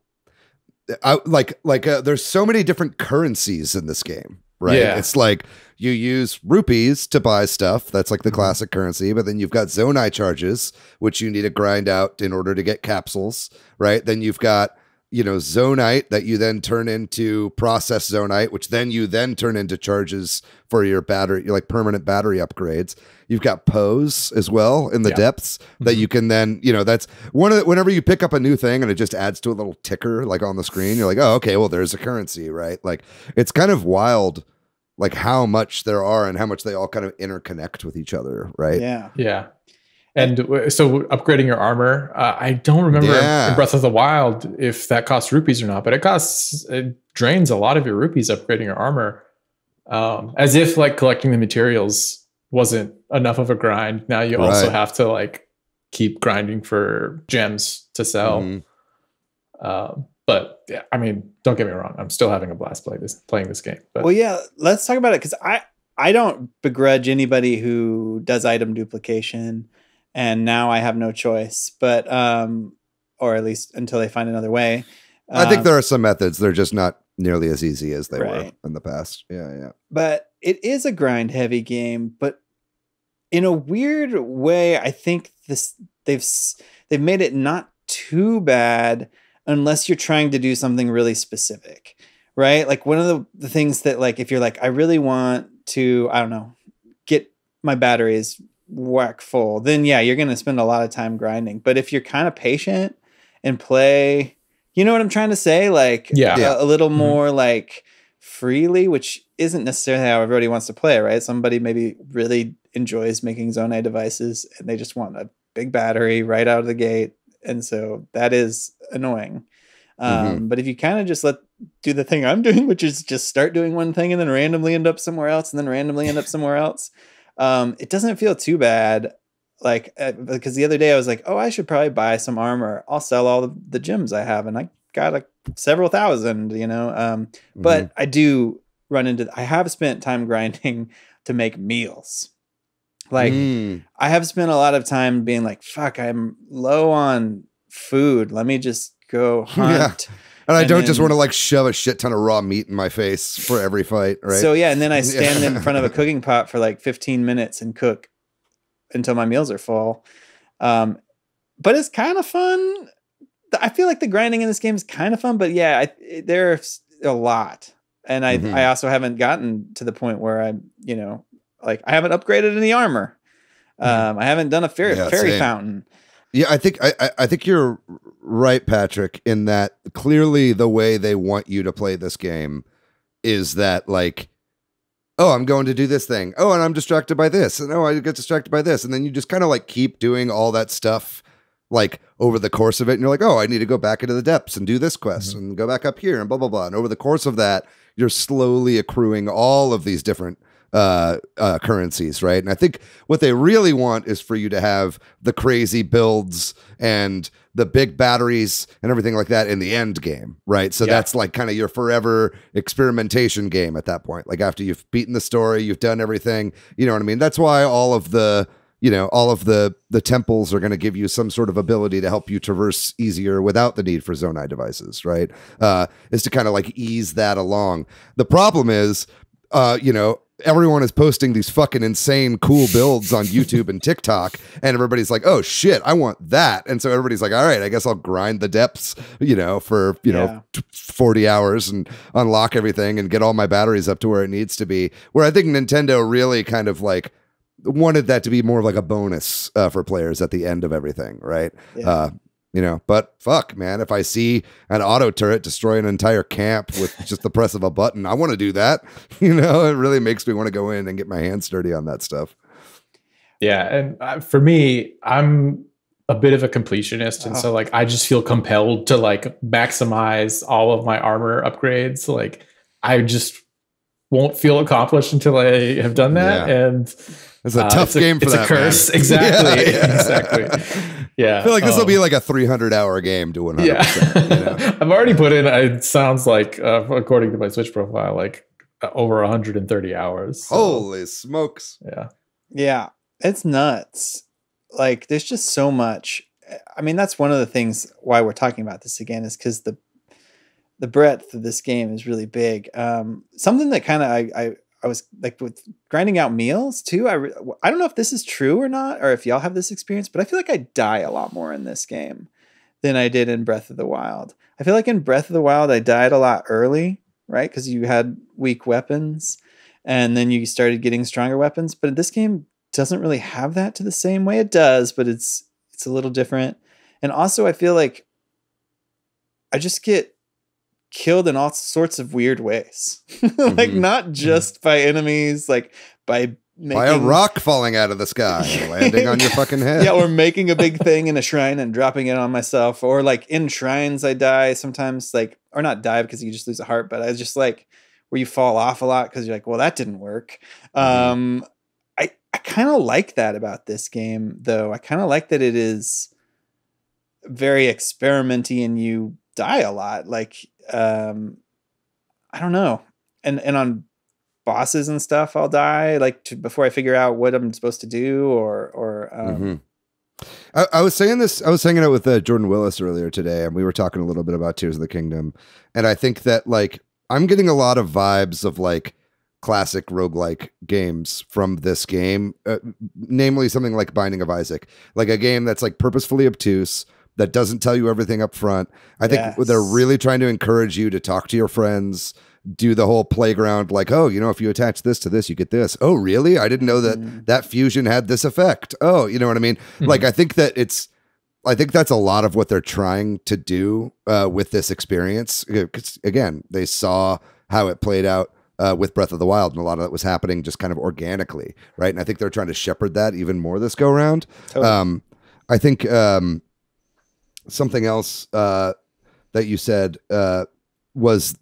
there's so many different currencies in this game, right? Yeah. It's like you use rupees to buy stuff. That's like the classic currency. But then you've got zonai charges, which you need to grind out in order to get capsules, right? Then you've got, you know, zonite that you then turn into processed zonite, which then you then turn into charges for your battery, like permanent battery upgrades. You've got pose as well in the depths that you can then, you know, that's whenever you pick up a new thing and it just adds to a little ticker like on the screen, you're like, oh, okay, well, there's a currency, right? Like it's kind of wild, like how much there are and how much they all kind of interconnect with each other, right? Yeah. And so upgrading your armor, I don't remember in Breath of the Wild if that costs rupees or not, but it drains a lot of your rupees upgrading your armor. As if like collecting the materials wasn't enough of a grind. Now you also have to like keep grinding for gems to sell. But yeah, I mean, don't get me wrong, I'm still having a blast playing this game. But. Well, yeah, let's talk about it, because I don't begrudge anybody who does item duplication, and now I have no choice, but or at least until they find another way. I think there are some methods. They're just not nearly as easy as they were in the past. Yeah. But it is a grind heavy game, but in a weird way, I think they've made it not too bad unless you're trying to do something really specific, right? Like one of the things that, like, if you're like, I really want to, I don't know, get my batteries whack full, then yeah, you're going to spend a lot of time grinding. But if you're kind of patient and play, you know what I'm trying to say? Like a little more like freely, which isn't necessarily how everybody wants to play, right? Somebody maybe really enjoys making Zonai devices and they just want a big battery right out of the gate. And so that is annoying. But if you kind of just do the thing I'm doing, which is just start doing one thing and then randomly end up somewhere else and then randomly end up somewhere else, it doesn't feel too bad. Like, because the other day I was like, oh, I should probably buy some armor. I'll sell all the gems I have. And I got like several thousand, you know? But I do run into, I have spent time grinding to make meals. Like I have spent a lot of time being like, fuck, I'm low on food. Let me just go hunt. And I don't just want to like shove a shit ton of raw meat in my face for every fight, right? So yeah, and then I stand in front of a cooking pot for like 15 minutes and cook until my meals are full. But it's kind of fun. I feel like the grinding in this game is kind of fun, but yeah, there's a lot. And I also haven't gotten to the point where I'm, you know, like I haven't upgraded any armor. I haven't done a fairy fountain. Yeah, I think you're right, Patrick, in that clearly the way they want you to play this game is that like, oh, I'm going to do this thing. Oh, and I'm distracted by this. And oh, I get distracted by this. And then you just kind of like keep doing all that stuff like over the course of it. And you're like, oh, I need to go back into the depths and do this quest and go back up here and blah, blah, blah. And over the course of that, you're slowly accruing all of these different currencies, right? And I think what they really want is for you to have the crazy builds and the big batteries and everything like that in the end game, right? So that's like kind of your forever experimentation game at that point. Like after you've beaten the story, you've done everything, you know what I mean? That's why all of the, all of the temples are going to give you some sort of ability to help you traverse easier without the need for Zonai devices, right? Is to kind of like ease that along. The problem is, everyone is posting these fucking insane cool builds on YouTube and TikTok, and everybody's like, oh shit, I want that. And so everybody's like, all right, I guess I'll grind the depths, for 40 hours and unlock everything and get all my batteries up to where it needs to be. Where I think Nintendo really kind of like wanted that to be more of like a bonus for players at the end of everything, right? But fuck, man, if I see an auto turret destroy an entire camp with just the press of a button, I want to do that. It really makes me want to go in and get my hands dirty on that stuff. Yeah, and for me, I'm a bit of a completionist, and so like I just feel compelled to like maximize all of my armor upgrades. Like I just won't feel accomplished until I have done that, and it's a tough game for that. It's a curse, man. exactly, exactly. Yeah, I feel like this will be like a 300-hour game to 100%. Yeah. I've already put in. It sounds like, according to my Switch profile, like over 130 hours. So. Holy smokes! Yeah, it's nuts. Like, there's just so much. I mean, that's one of the things why we're talking about this again, is because the breadth of this game is really big. Something that kind of I was like with grinding out meals too. I don't know if this is true or not, or if y'all have this experience, but I feel like I die a lot more in this game than I did in Breath of the Wild. I feel like in Breath of the Wild, I died a lot early, right? Because you had weak weapons and then you started getting stronger weapons. But this game doesn't really have that to the same way. It does, but it's a little different. And also I feel like I just get killed in all sorts of weird ways. Like not just by enemies, like by a rock falling out of the sky and landing on your fucking head. Yeah, or making a big thing in a shrine and dropping it on myself. Or like in shrines I die sometimes, like, or not die because you just lose a heart, but I just like where you fall off a lot because you're like, well, that didn't work. I kind of like that about this game though. I kind of like that it is very experimenty and you die a lot. Like I don't know. And on bosses and stuff, I'll die before I figure out what I'm supposed to do I was saying this, I was hanging out with Jordan Willis earlier today, and we were talking a little bit about Tears of the Kingdom. And I think that like, I'm getting a lot of vibes of like classic roguelike games from this game, namely something like Binding of Isaac, like a game that's like purposefully obtuse, that doesn't tell you everything up front. I think they're really trying to encourage you to talk to your friends, do the whole playground, like, oh, if you attach this to this, you get this. Oh, really? I didn't know that fusion had this effect. Oh, you know what I mean? Like, I think that's a lot of what they're trying to do with this experience. Because again, they saw how it played out with Breath of the Wild, and a lot of that was happening just kind of organically, right? And I think they're trying to shepherd that even more this go around. Totally. I think something else that you said was,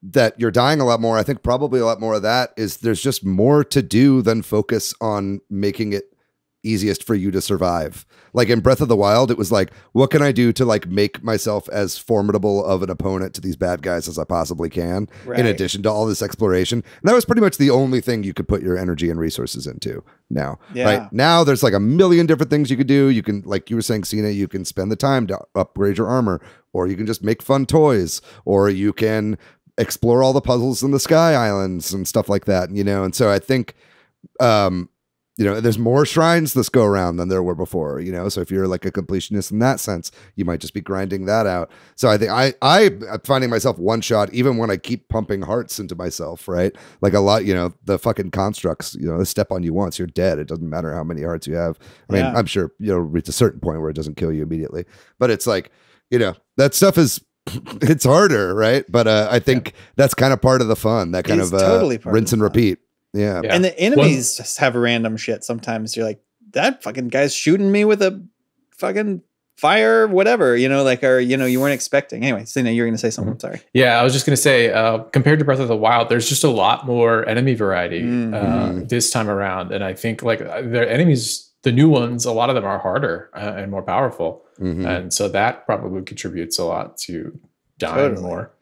that you're dying a lot more. I think probably a lot more of that is there's just more to do than focus on making it easiest for you to survive. Like in Breath of the Wild, it was like, what can I do to like make myself as formidable of an opponent to these bad guys as I possibly can, in addition to all this exploration. And that was pretty much the only thing you could put your energy and resources into now. Right now, there's like a million different things you could do. You can, like you were saying, Cina, you can spend the time to upgrade your armor, or you can just make fun toys, or you can explore all the puzzles in the Sky Islands and stuff like that, And so I think, there's more shrines this go around than there were before, So if you're like a completionist in that sense, you might just be grinding that out. So I think I'm finding myself one shot, even when I keep pumping hearts into myself, right? Like a lot, the fucking constructs, they step on you once, you're dead. It doesn't matter how many hearts you have. I mean, I'm sure, reach a certain point where it doesn't kill you immediately, but it's like, that stuff is, it's harder, right? But I think that's kind of part of the fun, that kind of totally rinse and repeat. Yeah. And the enemies just have random shit. Sometimes you're like, that fucking guy's shooting me with a fucking fire, whatever, you weren't expecting. Anyway, Cina, you were going to say something. Sorry. Yeah, I was just going to say, compared to Breath of the Wild, there's just a lot more enemy variety this time around. And I think like the enemies, the new ones, a lot of them are harder and more powerful. And so that probably contributes a lot to dying more.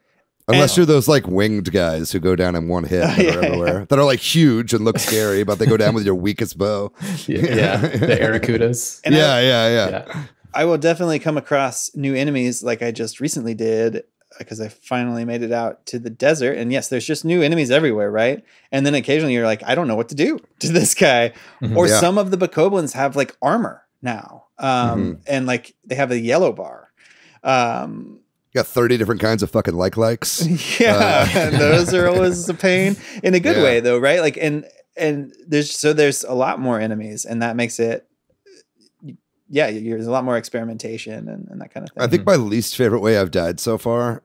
Unless you're those like winged guys who go down in one hit that are everywhere, that are like huge and look scary, but they go down with your weakest bow. Yeah, the Aracudas. And Yeah. I will definitely come across new enemies like I just recently did because I finally made it out to the desert. And yes, there's just new enemies everywhere, right? And then occasionally you're like, I don't know what to do to this guy. Or some of the Bokoblins have like armor now. And like they have a yellow bar. You got 30 different kinds of fucking likes. And those are always a pain in a good way though, right? Like and there's a lot more enemies, and that makes it there's a lot more experimentation and that kind of thing. I think my least favorite way I've died so far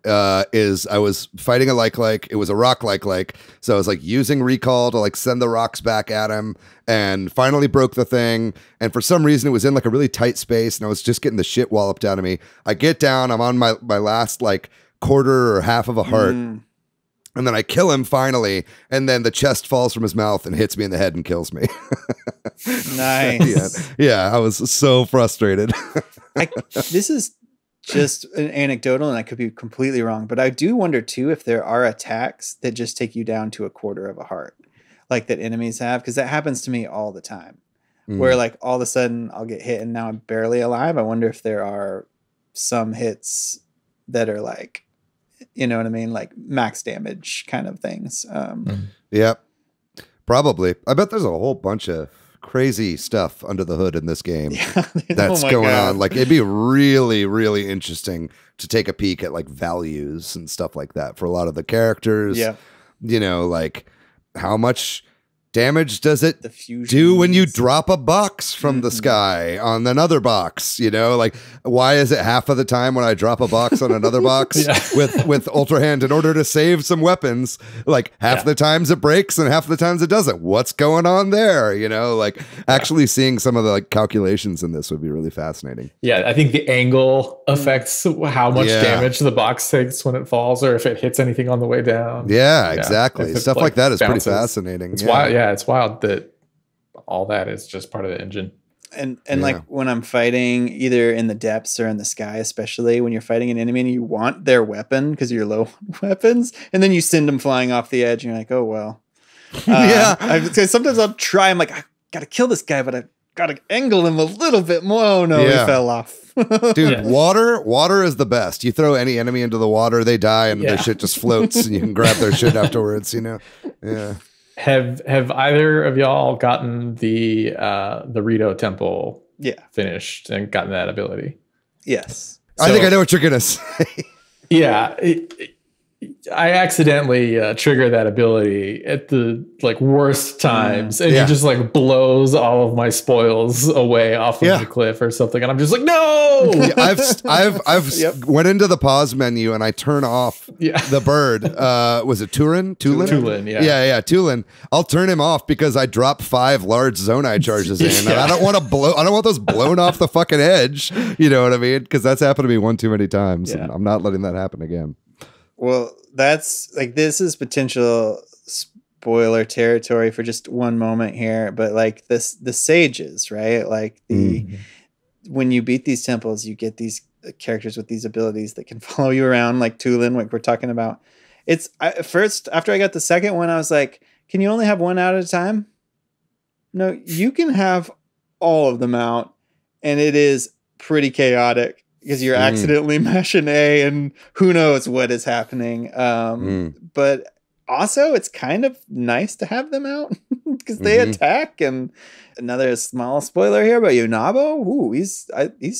is I was fighting a like. It was a rock like. So I was like using recall to like send the rocks back at him, and finally broke the thing. And for some reason it was in like a really tight space, and I was just getting the shit walloped out of me. I get down, I'm on my last like quarter or half of a heart. And then I kill him finally, and then the chest falls from his mouth and hits me in the head and kills me. Nice. Yeah, I was so frustrated. This is just an anecdotal, and I could be completely wrong, but I do wonder too if there are attacks that just take you down to a quarter of a heart, like that enemies have, because that happens to me all the time. Where like all of a sudden I'll get hit and now I'm barely alive. I wonder if there are some hits that are like, you know what I mean? Like max damage kind of things. Yeah, probably. I bet there's a whole bunch of crazy stuff under the hood in this game that's going on. Like it'd be really, really interesting to take a peek at like values and stuff like that for a lot of the characters. Yeah. You know, like how much damage does it do when you drop a box from the sky on another box? You know, like why is it half of the time when I drop a box on another box with Ultra Hand in order to save some weapons, like half the times it breaks and half the times it doesn't? What's going on there? You know, like actually seeing some of the like calculations in this would be really fascinating. Yeah, I think the angle affects how much damage the box takes when it falls, or if it hits anything on the way down. Yeah, exactly. Stuff like that is pretty fascinating. It's wild. Yeah, it's wild that all that is just part of the engine. And like when I'm fighting either in the depths or in the sky, especially when you're fighting an enemy and you want their weapon because you're low on weapons, and then you send them flying off the edge and you're like, oh, well. Sometimes I'll try. I'm like, I got to kill this guy, but I got to angle him a little bit more. Oh, no, he fell off. Dude, water is the best. You throw any enemy into the water, they die, and their shit just floats, and you can grab their shit afterwards, you know? Yeah. Have either of y'all gotten the Rito Temple finished and gotten that ability? Yes. I think I know what you're gonna say. Yeah. I accidentally trigger that ability at the like worst times, and he just like blows all of my spoils away off of the cliff or something, and I'm just like, no. I've went into the pause menu and I turn off the bird. Was it Tulin? Tulin, yeah, Tulin. I'll turn him off because I drop 5 large Zonai charges in, and I don't want those blown off the fucking edge. You know what I mean? Because that's happened to me one too many times, and I'm not letting that happen again. Well, that's like, this is potential spoiler territory for just one moment here, but like the sages, right? Like when you beat these temples, you get these characters with these abilities that can follow you around, like Tulin, like we're talking about. First, after I got the second one, I was like, can you only have one out at a time? No, you can have all of them out, and it is pretty chaotic. Because you're accidentally mashing A and who knows what is happening. But also it's kind of nice to have them out because they attack. And another small spoiler here, but Yunabo, ooh, he's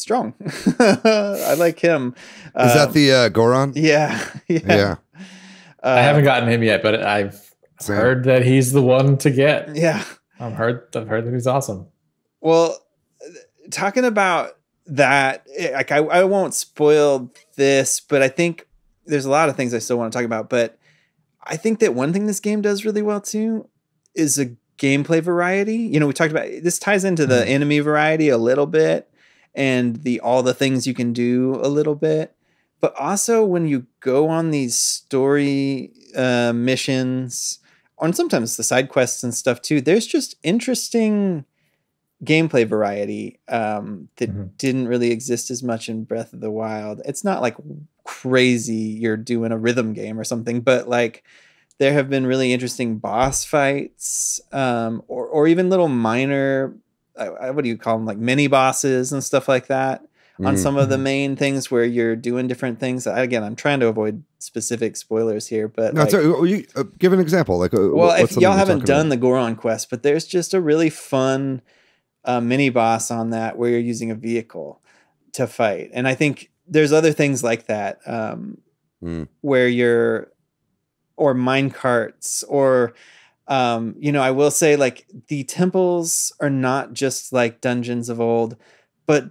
strong. I like him. Is that the Goron? Yeah. I haven't gotten him yet, but I've heard that he's the one to get. Yeah. I've heard that he's awesome. Well, talking about that, like I won't spoil this, but I think there's a lot of things I still want to talk about. But I think that one thing this game does really well too is a gameplay variety. You know, we talked about this, ties into the enemy variety a little bit, and all the things you can do a little bit. But also when you go on these story missions, and sometimes the side quests and stuff too, there's just interesting gameplay variety that didn't really exist as much in Breath of the Wild. It's not like crazy you're doing a rhythm game or something, but like there have been really interesting boss fights, or even little minor, what do you call them, like mini bosses and stuff like that on some of the main things where you're doing different things. Again, I'm trying to avoid specific spoilers here, but no, like, give an example. Like, well, if y'all haven't done the Goron quest, but there's just a really fun mini boss on that where you're using a vehicle to fight, and I think there's other things like that where you're, or mine carts, or I will say, like, the temples are not just like dungeons of old, but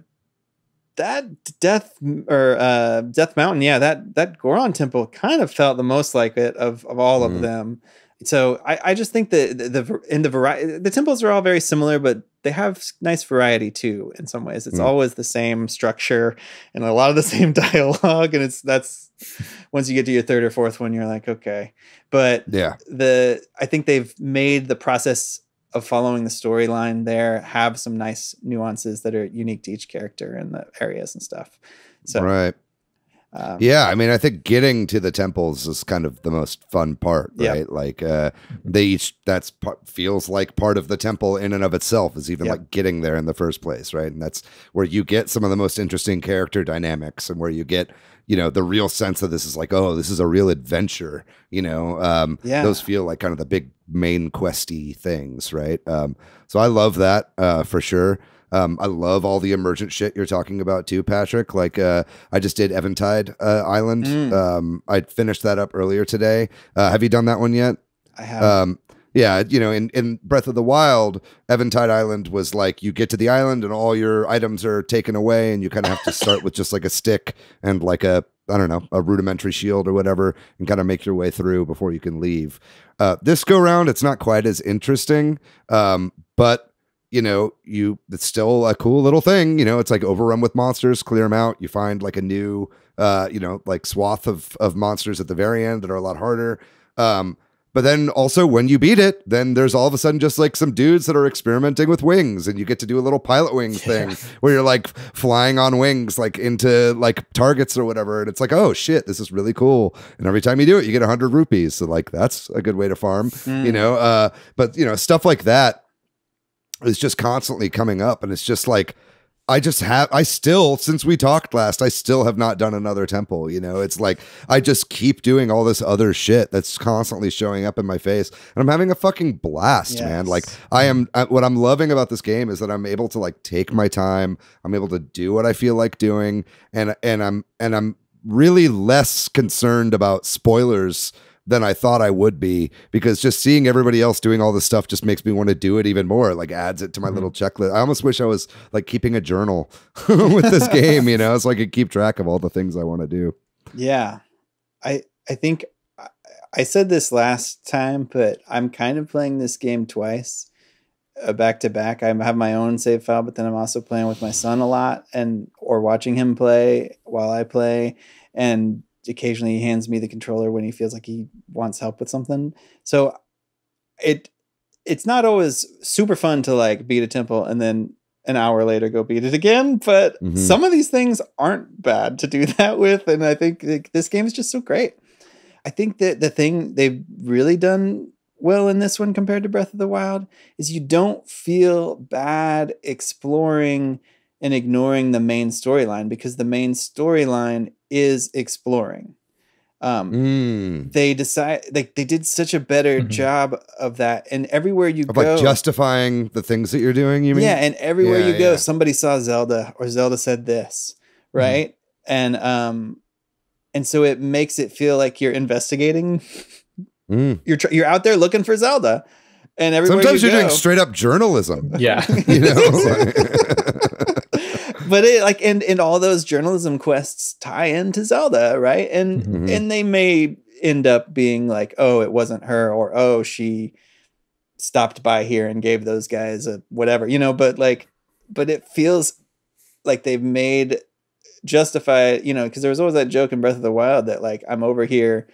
that Death Mountain, that Goron temple kind of felt the most like it of all of them. So I just think that the temples are all very similar, but they have nice variety too. In some ways, it's always the same structure and a lot of the same dialogue, and that's once you get to your third or fourth one, you're like, okay. But I think they've made the process of following the storyline there have some nice nuances that are unique to each character and the areas and stuff. So right. I mean, I think getting to the temples is kind of the most fun part, right? Like they each, feels like part of the temple in and of itself is even like getting there in the first place, right? And that's where you get some of the most interesting character dynamics, and where you get, the real sense that this is like, oh, this is a real adventure, those feel like kind of the big main questy things, right? So I love that for sure. I love all the emergent shit you're talking about too, Patrick. Like, I just did Eventide Island. I finished that up earlier today. Have you done that one yet? I have. In Breath of the Wild, Eventide Island was like, you get to the island and all your items are taken away, and you kind of have to start with just like a stick and like a rudimentary shield or whatever, and kind of make your way through before you can leave. This go round, it's not quite as interesting, but it's still a cool little thing. It's like overrun with monsters, clear them out. You find like a new, like swath of monsters at the very end that are a lot harder. But then also when you beat it, then there's all of a sudden just like some dudes that are experimenting with wings, and you get to do a little pilot wing thing where you're like flying on wings, like into like targets or whatever. And it's like, oh shit, this is really cool. And every time you do it, you get 100 rupees. So like, that's a good way to farm, but stuff like that is just constantly coming up. And it's just like, since we talked last, I still have not done another temple. It's like, I just keep doing all this other shit that's constantly showing up in my face, and I'm having a fucking blast, man. Like, what I'm loving about this game is that I'm able to like take my time. I'm able to do what I feel like doing. And I'm really less concerned about spoilers than I thought I would be, because just seeing everybody else doing all this stuff just makes me want to do it even more. Like, adds it to my little checklist. I almost wish I was like keeping a journal with this game, so I could keep track of all the things I want to do. Yeah. I think I said this last time, but I'm kind of playing this game twice, back to back. I have my own save file, but then I'm also playing with my son a lot, or watching him play while I play. And occasionally he hands me the controller when he feels like he wants help with something. So it's not always super fun to like beat a temple and then an hour later go beat it again, but some of these things aren't bad to do that with. And I think this game is just so great. I think that the thing they've really done well in this one compared to Breath of the Wild is you don't feel bad exploring and ignoring the main storyline, because the main storyline is exploring. They did such a better job of that, and everywhere you go, like justifying the things that you're doing. You mean? Yeah, and everywhere you go, somebody saw Zelda, or Zelda said this, right? And so it makes it feel like you're investigating. You're out there looking for Zelda, and everywhere sometimes you're doing straight up journalism. Yeah. But it like, and all those journalism quests tie into Zelda, right? And they may end up being like, oh, it wasn't her, or oh, she stopped by here and gave those guys a whatever, but it feels like they've made justified, because there was always that joke in Breath of the Wild that like, I'm over here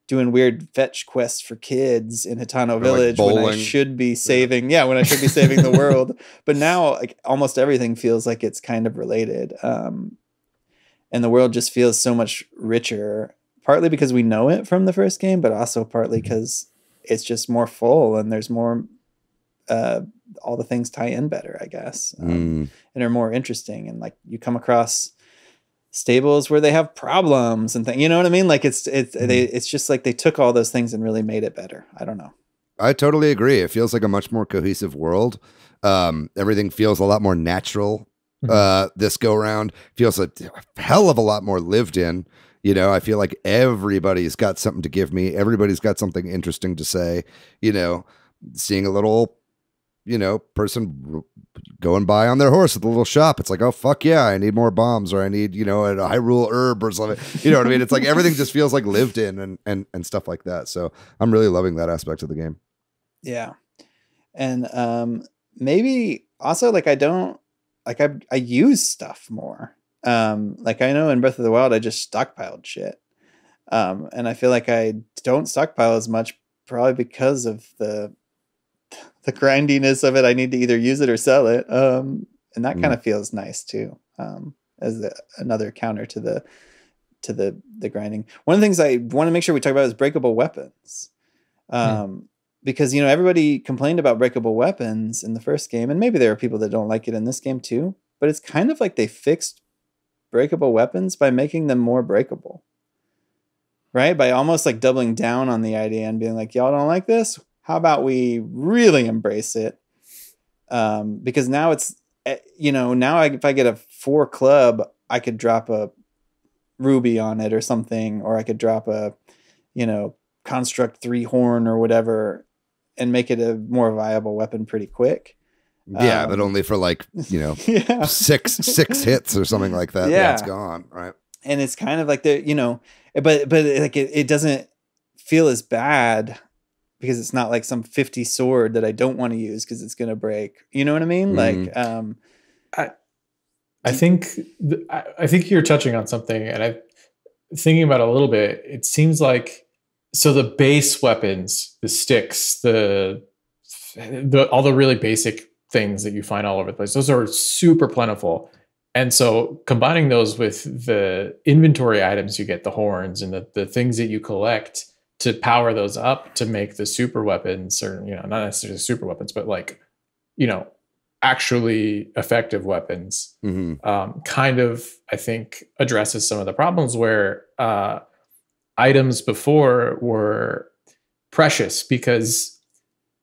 doing weird fetch quests for kids in Hitano Village, like when I should be saving, when I should be saving the world. But now, like, almost everything feels like it's kind of related. and the world just feels so much richer, partly because we know it from the first game, but also partly because it's just more full and there's more, all the things tie in better, I guess, and are more interesting. And like you come across stables where they have problems and things, you know what I mean? Like it's just like they took all those things and really made it better. I don't know. I totally agree. It feels like a much more cohesive world. Everything feels a lot more natural. This go round feels a hell of a lot more lived in. You know, I feel like everybody's got something to give me. Everybody's got something interesting to say. You know, seeing a little, you know, person going by on their horse at the little shop. It's like, oh, fuck yeah, I need more bombs, or I need, you know, a Hyrule herb or something. You know what I mean? It's like everything just feels like lived in and stuff like that. So I'm really loving that aspect of the game. Yeah. And maybe also like I use stuff more. Like I know in Breath of the Wild I just stockpiled shit. And I feel like I don't stockpile as much, probably because of the grindiness of it. I need to either use it or sell it. And that kind of feels nice too. As another counter to the grinding. One of the things I want to make sure we talk about is breakable weapons. Because, you know, everybody complained about breakable weapons in the first game, and maybe there are people that don't like it in this game too, but it's kind of like they fixed breakable weapons by making them more breakable, right? By almost like doubling down on the idea and being like, y'all don't like this? How about we really embrace it? Because now it's, you know, now if I get a 4 club, I could drop a ruby on it or something, or I could drop a, you know, construct 3 horn or whatever, and make it a more viable weapon pretty quick. Yeah, but only for like, you know, six hits or something like that. Yeah, it's gone, right? And it's kind of like the, you know, but like it doesn't feel as bad because it's not like some 50 sword that I don't want to use because it's gonna break. You know what I mean? Like, I think you're touching on something, and I'm thinking about it a little bit. It seems like, so the base weapons, the sticks, the all the really basic things that you find all over the place, those are super plentiful. And so combining those with the inventory items you get, the horns and the things that you collect to power those up to make the super weapons, or, you know, not necessarily super weapons, but like, you know, actually effective weapons, kind of, I think, addresses some of the problems where items before were precious, because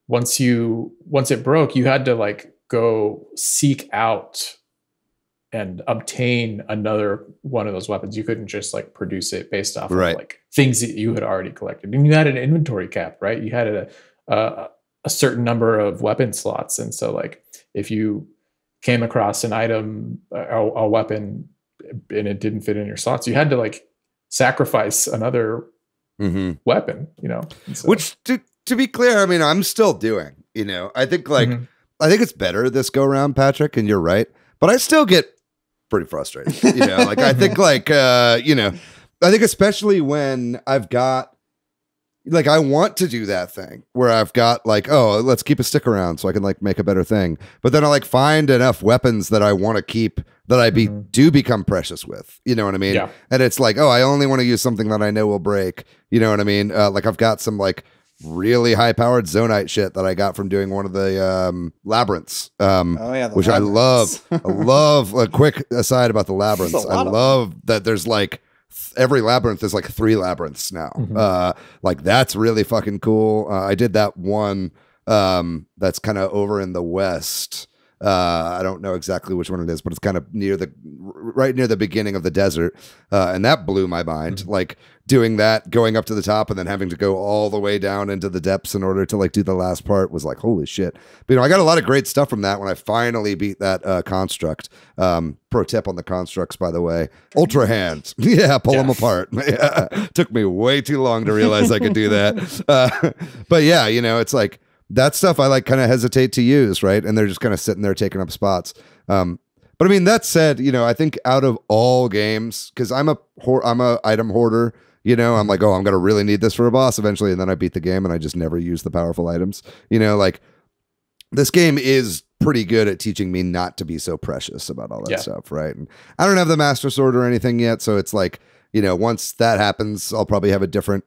once it broke, you had to like go seek out and obtain another one of those weapons. You couldn't just like produce it based off of like things that you had already collected. And you had an inventory cap, right? You had a certain number of weapon slots. And so like if you came across an item, a weapon, and it didn't fit in your slots, you had to like sacrifice another weapon, you know. So. Which to be clear, I mean, I'm still doing, you know. I think like I think it's better this go around, Patrick, and you're right, but I still get pretty frustrated, you know. Like I think like you know, I think especially when I've got like, I want to do that thing where I've got like, oh, let's keep a stick around so I can like make a better thing. But then I like find enough weapons that I want to keep that I do become precious with, you know what I mean? Yeah. And it's like, oh, I only want to use something that I know will break, you know what I mean? Like I've got some like really high powered zonite shit that I got from doing one of the labyrinths, which I love. I love. A quick aside about the labyrinths. I love that there's like, every labyrinth is like 3 labyrinths now. Like that's really fucking cool. I did that one that's kind of over in the west. I don't know exactly which one it is, but it's kind of right near the beginning of the desert. And that blew my mind. Like doing that, going up to the top and then having to go all the way down into the depths in order to like do the last part was like, holy shit. But you know, I got a lot of great stuff from that when I finally beat that construct. Pro tip on the constructs, by the way, ultra hands. Yeah, pull them apart. Yeah. Took me way too long to realize I could do that. But yeah, you know, it's like, that stuff I like kind of hesitate to use, right? And they're just kind of sitting there taking up spots. But I mean, that said, you know, I think out of all games, because I'm a item hoarder, you know, I'm like, oh, I'm gonna really need this for a boss eventually, and then I beat the game and I just never use the powerful items. You know, like this game is pretty good at teaching me not to be so precious about all that stuff, right? And I don't have the Master Sword or anything yet, so it's like, you know, once that happens, I'll probably have a different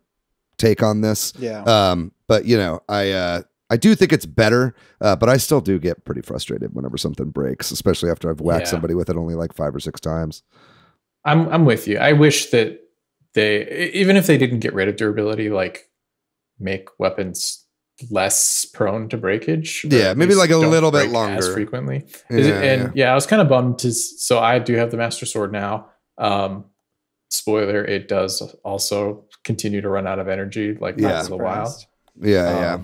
take on this. Yeah. But you know, I do think it's better, but I still do get pretty frustrated whenever something breaks, especially after I've whacked somebody with it only like 5 or 6 times. I'm with you. I wish that they, even if they didn't get rid of durability, like make weapons less prone to breakage. Yeah, maybe like a little bit longer as frequently. Yeah, I was kind of bummed to. So I do have the Master Sword now. Spoiler: it does also continue to run out of energy, like after a while. Yeah.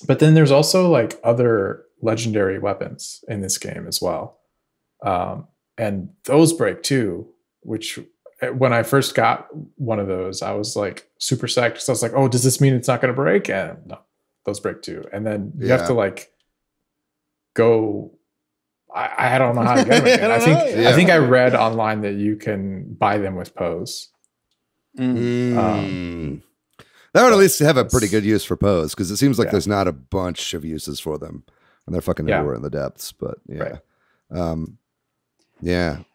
But then there's also like other legendary weapons in this game as well. And those break too, which when I first got one of those, I was like super psyched. So I was like, oh, does this mean it's not going to break? And no, those break too. And then you have to like go, I don't know how to get them again. I think I read online that you can buy them with pose. That would at least have a pretty good use for pose, because it seems like there's not a bunch of uses for them, and they're fucking everywhere in the depths. But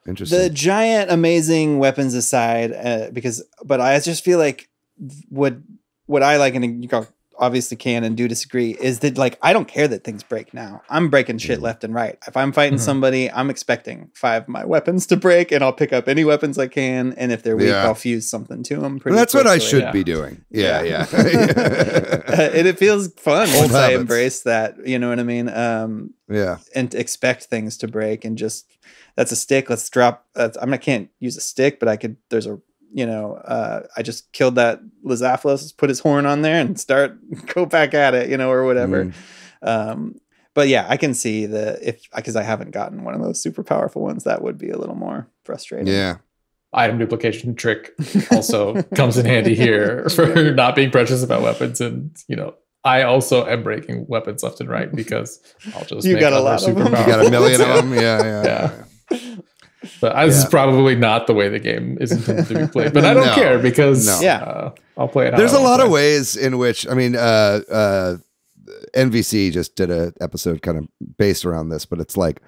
interesting. The giant, amazing weapons aside, but I just feel like what I like, and you obviously can and do disagree, is that like I don't care that things break now. I'm breaking shit left and right. If I'm fighting somebody, I'm expecting 5 of my weapons to break, and I'll pick up any weapons I can. And if they're weak, I'll fuse something to them. That's what I should be doing. Yeah. And it feels fun once I embrace that. You know what I mean? And expect things to break, and just that's a stick. Let's drop. I can't use a stick, but I could. There's a. I just killed that Lizaflos, put his horn on there and go back at it, or whatever. But yeah, I can see because I haven't gotten one of those super powerful ones, that would be a little more frustrating. Yeah. Item duplication trick also comes in handy here for not being precious about weapons. And, I also am breaking weapons left and right because I'll just make got a lot of them. You got a million of them. Yeah. But this is probably not the way the game is intended to be played. But I don't care because I'll play it. There's a lot of ways in which, NVC just did an episode kind of based around this, but it's like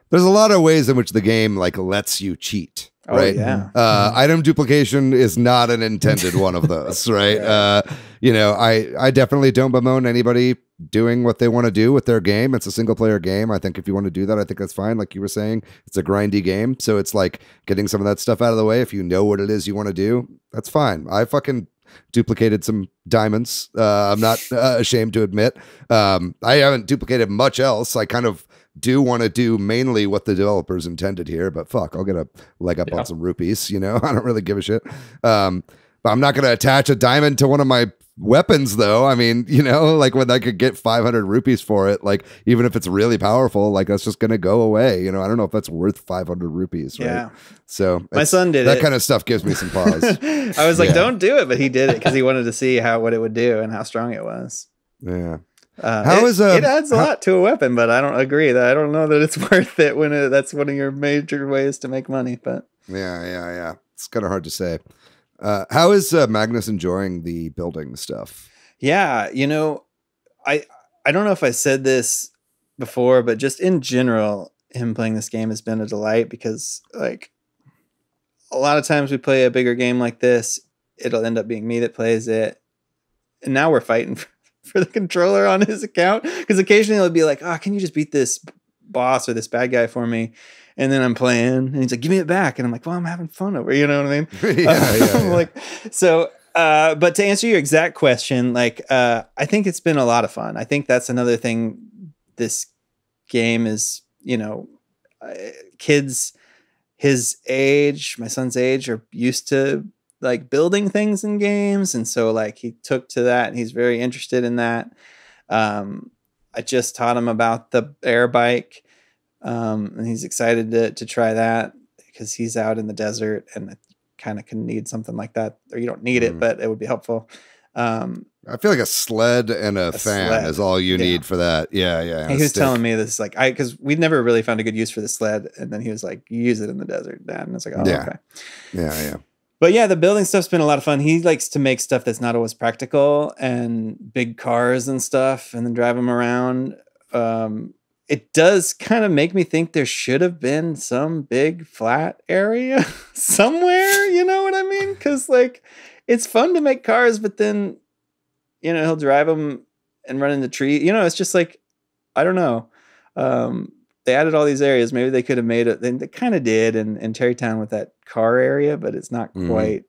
there's a lot of ways in which the game like lets you cheat. Right. Item duplication is not an intended one of those. Right. I definitely don't bemoan anybody doing what they want to do with their game. It's a single player game. I think if you want to do that, I think that's fine. Like you were saying, it's a grindy game. So it's like getting some of that stuff out of the way. If you know what it is you want to do, that's fine. I fucking duplicated some diamonds. I'm not ashamed to admit. I haven't duplicated much else. I kind of do want to do mainly what the developers intended here, but fuck, I'll get a leg up on some rupees. I don't really give a shit. But I'm not going to attach a diamond to one of my weapons though. I mean, like when I could get 500 rupees for it, like even if it's really powerful, like that's just going to go away. I don't know if that's worth 500 rupees. Right. Yeah. So my son did that kind of stuff gives me some pause. I was like, don't do it. But he did it because he wanted to see what it would do and how strong it was. Yeah. It adds a lot to a weapon, but I don't agree that I don't know that it's worth it when that's one of your major ways to make money. But yeah, it's kind of hard to say. How is Magnus enjoying the building stuff? Yeah, I don't know if I said this before, but just in general, him playing this game has been a delight because like a lot of times we play a bigger game like this, it'll end up being me that plays it, and now we're fighting for the controller on his account, because occasionally he'll be like, can you just beat this boss or this bad guy for me? And then I'm playing and he's like, give me it back. And I'm like, well, I'm having fun over, you know what I mean? Like, so, but to answer your exact question, like, I think it's been a lot of fun. I think that's another thing. This game is, kids his age, my son's age, are used to like building things in games, and so like he took to that and he's very interested in that. I just taught him about the air bike, and he's excited to try that because he's out in the desert and kind of can need something like that, or you don't need it, but it would be helpful. I feel like a sled and a fan is all you need for that. Yeah. He was telling me this, like, because we'd never really found a good use for the sled, and then he was like, "You use it in the desert, Dad." And I was like, "Oh, okay." Yeah. But yeah, the building stuff's been a lot of fun. He likes to make stuff that's not always practical, and big cars and stuff, and then drive them around. it does kind of make me think there should have been some big flat area somewhere. You know what I mean? Because like it's fun to make cars, but then he'll drive them and run into trees. It's just like I don't know. They added all these areas. Maybe they could have made it. They kind of did in Terrytown with that car area, but it's not quite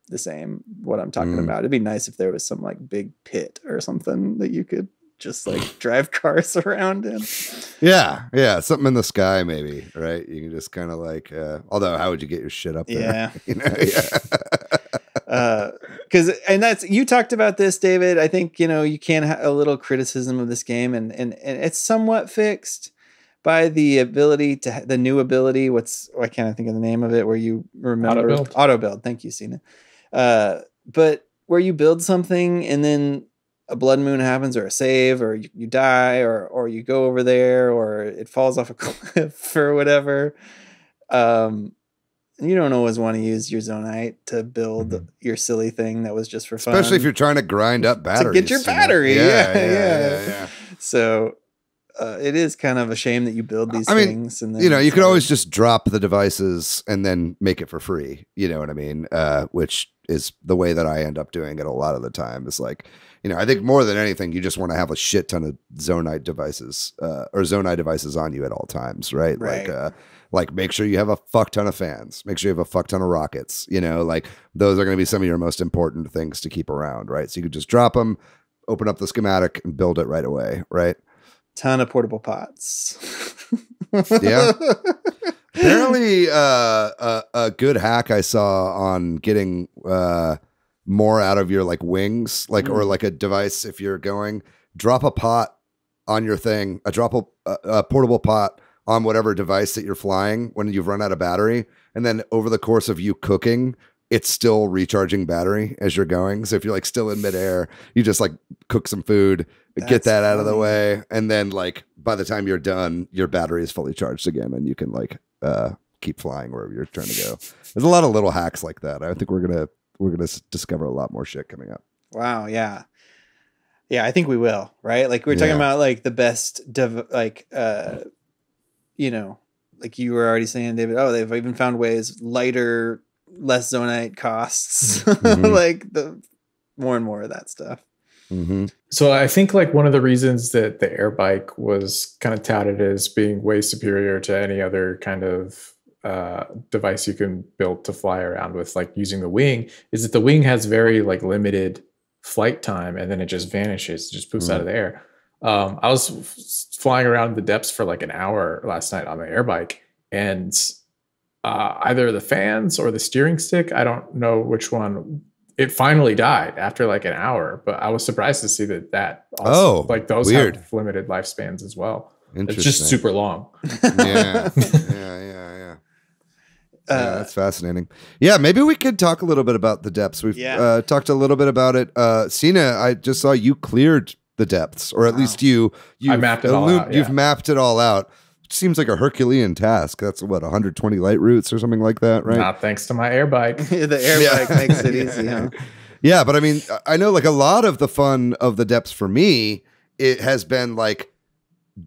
the same. What I'm talking about. It'd be nice if there was some like big pit or something that you could just like drive cars around in. Yeah, something in the sky, maybe. Right? You can just kind of like. Although, how would you get your shit up there? Yeah. Because that's you talked about this, David. I think you can have a little criticism of this game, and it's somewhat fixed by the ability to the new ability. Why can't I think of the name of it? Where you remember auto build. Thank you, Cina. But where you build something and then a blood moon happens, or a save, or you die, or you go over there, or it falls off a cliff or whatever. You don't always want to use your Zonite to build your silly thing that was just for fun. Especially if you're trying to grind up batteries. To get your battery. Yeah. So it is kind of a shame that you build these things. And then you could always just drop the devices and then make it for free. You know what I mean? Which is the way that I end up doing it a lot of the time. It's like, I think more than anything, you just want to have a shit ton of Zonite devices or Zonite devices on you at all times, right? Like make sure you have a fuck ton of fans. Make sure you have a fuck ton of rockets. Like those are going to be some of your most important things to keep around, right? So you could just drop them, open up the schematic, and build it right away, right? Ton of portable pots. Yeah. Apparently, a good hack I saw on getting more out of your like wings, like or like a device. If you're going, drop a pot on your thing. Drop a portable pot on whatever device that you're flying when you've run out of battery, and then over the course of you cooking, it's still recharging battery as you're going. So if you're like still in midair, you just like cook some food, get that out of the way, and then like by the time you're done, your battery is fully charged again, and you can like keep flying wherever you're trying to go. There's a lot of little hacks like that. I think we're gonna discover a lot more shit coming up. Wow. Yeah. I think we will. Right. Like we're talking about like the best like you were already saying, David, they've even found ways lighter, less Zonite costs, like the more and more of that stuff. So I think like one of the reasons that the air bike was kind of touted as being way superior to any other kind of device you can build to fly around with, like using the wing, is that the wing has very like limited flight time, and then it just vanishes, just poofs out of the air. I was flying around the depths for like an hour last night on the air bike, and either the fans or the steering stick, I don't know which one, it finally died after like an hour. But I was surprised to see that also, like those weird. Have limited lifespans as well. Interesting. It's just super long. Yeah. That's fascinating. Yeah, maybe we could talk a little bit about the depths. We've talked a little bit about it. Cina, I just saw you cleared the depths, or at least I mapped it all out. You've mapped it all out. It seems like a Herculean task. That's what, 120 light routes or something like that, right? Not thanks to my air bike. The air bike makes it easy, huh? Yeah, but I mean, I know like a lot of the fun of the depths for me, it has been like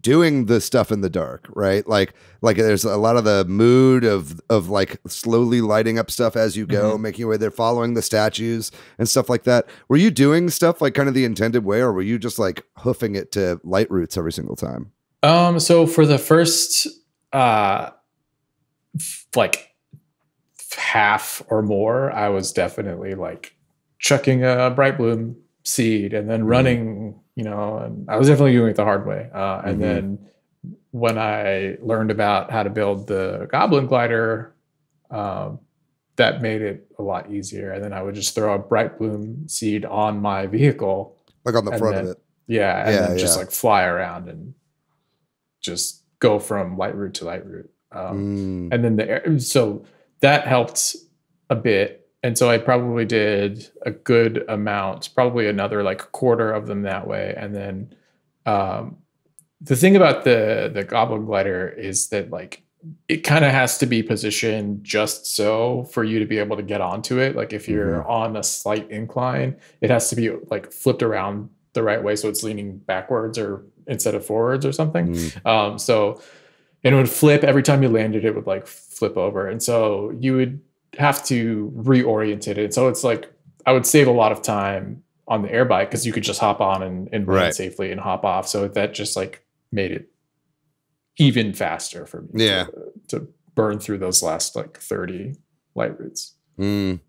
doing the stuff in the dark, right? Like there's a lot of the mood of like slowly lighting up stuff as you go, making your way there, following the statues and stuff like that. Were you doing stuff like kind of the intended way, or were you just like hoofing it to light routes every single time? So for the first like half or more, I was definitely like chucking a bright bloom seed and then running, and I was definitely doing it the hard way. And then when I learned about how to build the goblin glider, that made it a lot easier. And then I would just throw a bright bloom seed on my vehicle, like on the front of it. Yeah. And then just like fly around and just go from light route to light route. And then so that helped a bit. And so I probably did a good amount, probably another like quarter of them that way. And then the thing about the goblin glider is that like it kind of has to be positioned just so for you to be able to get onto it. Like if you're on a slight incline, it has to be like flipped around the right way, so it's leaning backwards or instead of forwards or something. Mm. So and it would flip every time you landed. It would like flip over, and so you would have to reorient it. So it's like I would save a lot of time on the air bike because you could just hop on and land Right. safely and hop off. So that just like made it even faster for me. Yeah. To burn through those last like 30 light routes. Mm.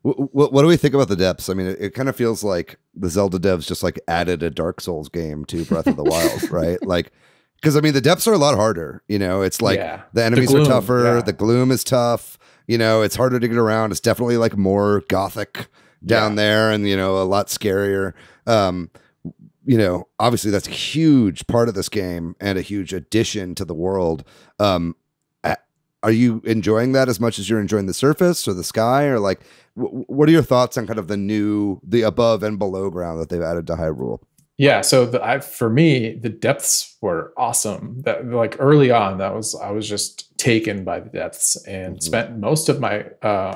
What do we think about the depths? I mean, it kind of feels like the Zelda devs just like added a Dark Souls game to Breath of the Wild, right? Like, because I mean, the depths are a lot harder. You know, it's like the enemies are tougher. The gloom is tough. You know, it's harder to get around. It's definitely like more gothic down there, and you know, a lot scarier. You know, obviously that's a huge part of this game and a huge addition to the world. Are you enjoying that as much as you're enjoying the surface or the sky, or like, what are your thoughts on kind of the above and below ground that they've added to Hyrule? Yeah, so for me, the depths were awesome. That like early on, I was just taken by the depths and spent most of my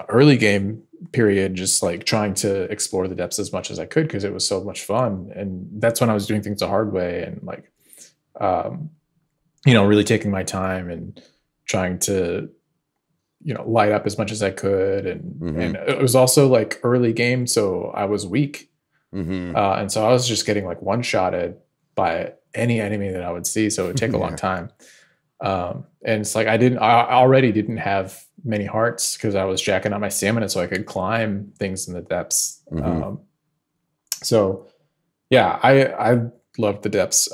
early game period just like trying to explore the depths as much as I could because it was so much fun. And that's when I was doing things the hard way and like, you know, really taking my time and trying to, you know, light up as much as I could. And it was also like early game, so I was weak. And so I was just getting like one-shotted by any enemy that I would see. So it would take a long time. And it's like, I already didn't have many hearts because I was jacking up my stamina so I could climb things in the depths. So yeah, I loved the depths.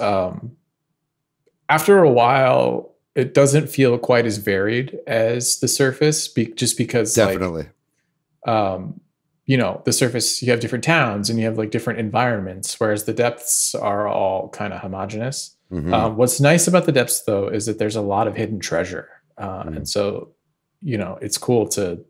After a while, it doesn't feel quite as varied as the surface just because Definitely. Like, you know, the surface, you have different towns and you have like different environments, whereas the depths are all kind of homogenous. What's nice about the depths though, is that there's a lot of hidden treasure. And so, you know, it's cool to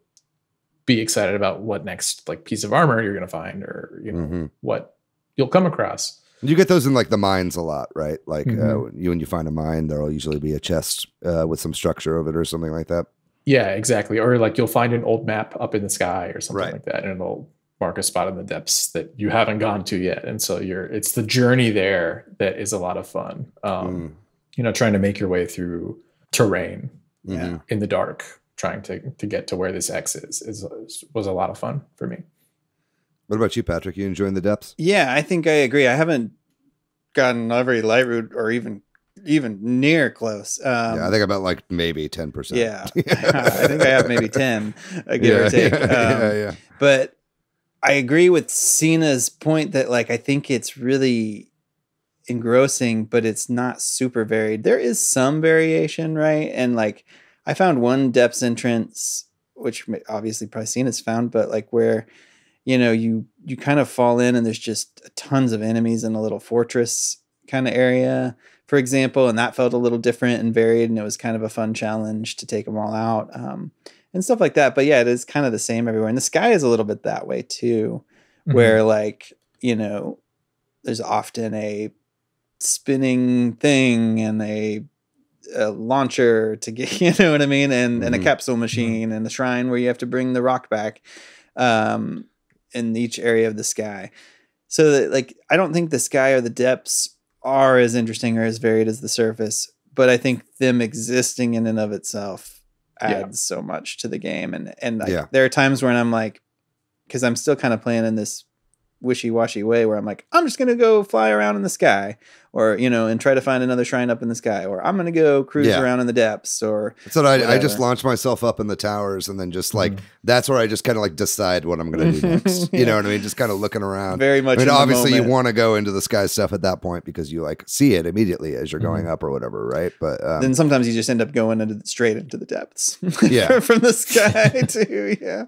be excited about what next like piece of armor you're going to find or, you know, what you'll come across. You get those in like the mines a lot, right? Like when you find a mine, there'll usually be a chest with some structure of it or something like that. Yeah, exactly. Or like you'll find an old map up in the sky or something like that, and it'll mark a spot in the depths that you haven't gone to yet. And so it's the journey there that is a lot of fun. You know, trying to make your way through terrain in the dark, trying to get to where this X was a lot of fun for me. What about you, Patrick? You enjoying the depths? Yeah, I think I agree. I haven't gotten every light route or even near close. Yeah, I think about like maybe 10%. Yeah, I think I have maybe 10, give or take. But I agree with Cina's point that like I think it's really engrossing, but it's not super varied. There is some variation, right? And like I found one depths entrance, which obviously probably Cina's found, but like where you know, you kind of fall in and there's just tons of enemies in a little fortress kind of area, for example, and that felt a little different and varied, and it was kind of a fun challenge to take them all out and stuff like that. But yeah, it is kind of the same everywhere. And the sky is a little bit that way too, where like, you know, there's often a spinning thing and a launcher to get, you know what I mean? And a capsule machine and a shrine where you have to bring the rock back. In each area of the sky. So that like, I don't think the sky or the depths are as interesting or as varied as the surface, but I think them existing in and of itself adds so much to the game. And like, there are times when I'm like, cause I'm still kind of playing in this wishy-washy way where I'm like, I'm just going to go fly around in the sky or, you know, and try to find another shrine up in the sky, or I'm going to go cruise around in the depths or so I just launch myself up in the towers and then just like, that's where I just kind of like decide what I'm going to do next. You know what I mean? Just kind of looking around. Very much. I mean, obviously you want to go into the sky stuff at that point because you like see it immediately as you're going up or whatever. Right. But then sometimes you just end up going straight into the depths from the sky too. Yeah.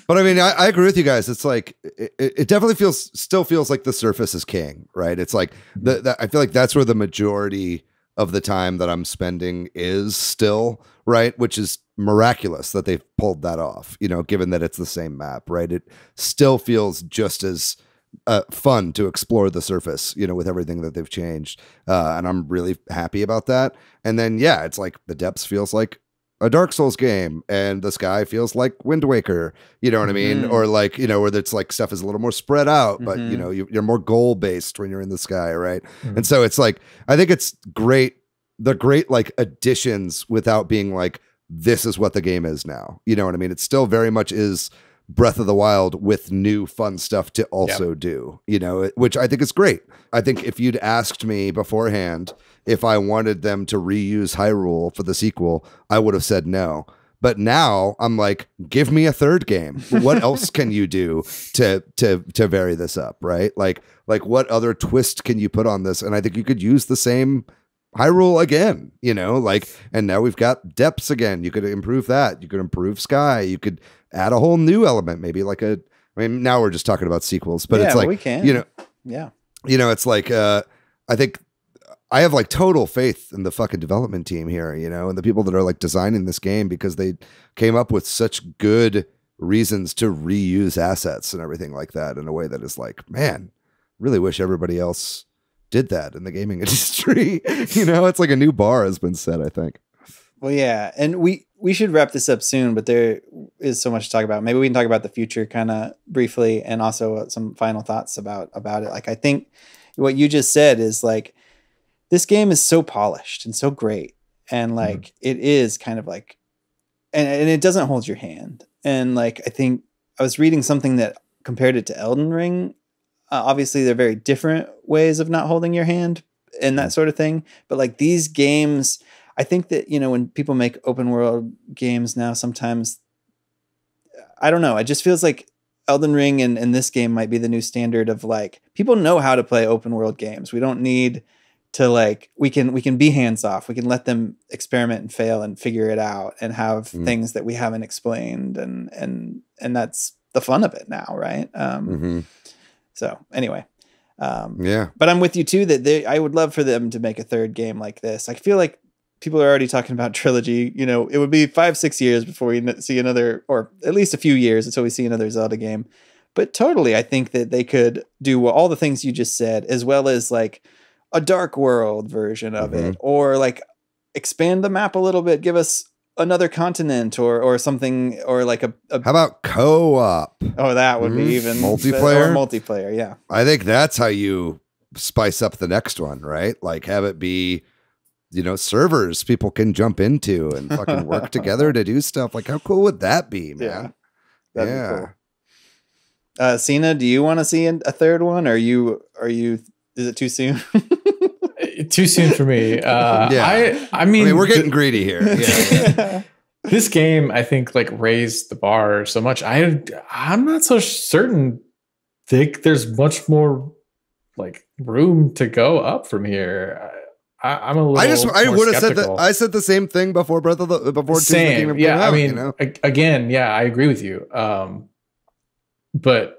But I mean, I agree with you guys. It's like, it definitely still feels like the surface is king, right? It's like I feel like that's where the majority of the time that I'm spending is still, right? Which is miraculous that they've pulled that off, you know, given that it's the same map, right? It still feels just as fun to explore the surface, you know, with everything that they've changed. And I'm really happy about that. And then, yeah, it's like the depths feels like a Dark Souls game and the sky feels like Wind Waker, you know what I mean? Or like, you know, where it's like stuff is a little more spread out, but you know, you're more goal based when you're in the sky, right? And so it's like, I think it's great. The great like additions without being like, this is what the game is now. You know what I mean? It still very much is Breath of the Wild with new fun stuff to also do, you know, which I think is great. I think if you'd asked me beforehand if I wanted them to reuse Hyrule for the sequel, I would have said no. But now I'm like, give me a third game. What else can you do to vary this up, right? Like what other twist can you put on this? And I think you could use the same Hyrule again, you know, like, and now we've got depths again. You could improve that. You could improve sky. You could add a whole new element, maybe like I mean, now we're just talking about sequels, but it's like, we can. you know, you know, it's like, I think I have like total faith in the fucking development team here, you know, and the people that are like designing this game, because they came up with such good reasons to reuse assets and everything like that in a way that is like, man, really wish everybody else did that in the gaming industry. You know, it's like a new bar has been set, I think. Well, yeah. And we should wrap this up soon, but there is so much to talk about. Maybe we can talk about the future kind of briefly, and also some final thoughts about it. Like, I think what you just said is like, this game is so polished and so great. And like, it is kind of like, and it doesn't hold your hand. And like, I think I was reading something that compared it to Elden Ring. Obviously, they're very different ways of not holding your hand and that sort of thing. But like these games, I think that, you know, when people make open world games now, sometimes, I don't know, it just feels like Elden Ring and this game might be the new standard of like, people know how to play open world games. We don't need to like, we can be hands off. We can let them experiment and fail and figure it out and have things that we haven't explained. And that's the fun of it now. Right. So anyway, but I'm with you too, that I would love for them to make a third game like this. I feel like people are already talking about trilogy. You know, it would be 5-6 years before we see another, or at least a few years until we see another Zelda game. But totally, I think that they could do all the things you just said, as well as like a Dark World version of it, or like expand the map a little bit, give us another continent or something, or like a how about co-op? Oh, that would be even multiplayer. Multiplayer, yeah. I think that's how you spice up the next one, right? Like have it be, you know, servers people can jump into and fucking work together to do stuff. Like how cool would that be, man? Yeah, that'd be cool. Cina, do you want to see a third one? Or are you? Is it too soon? Too soon for me. I mean, we're getting greedy here. Yeah. This game, I think, like raised the bar so much. I'm not so certain. Think there's much more like room to go up from here. I'm a little. I would have said that. I said the same thing before before same. Yeah, I mean, you know? Again, yeah, I agree with you. But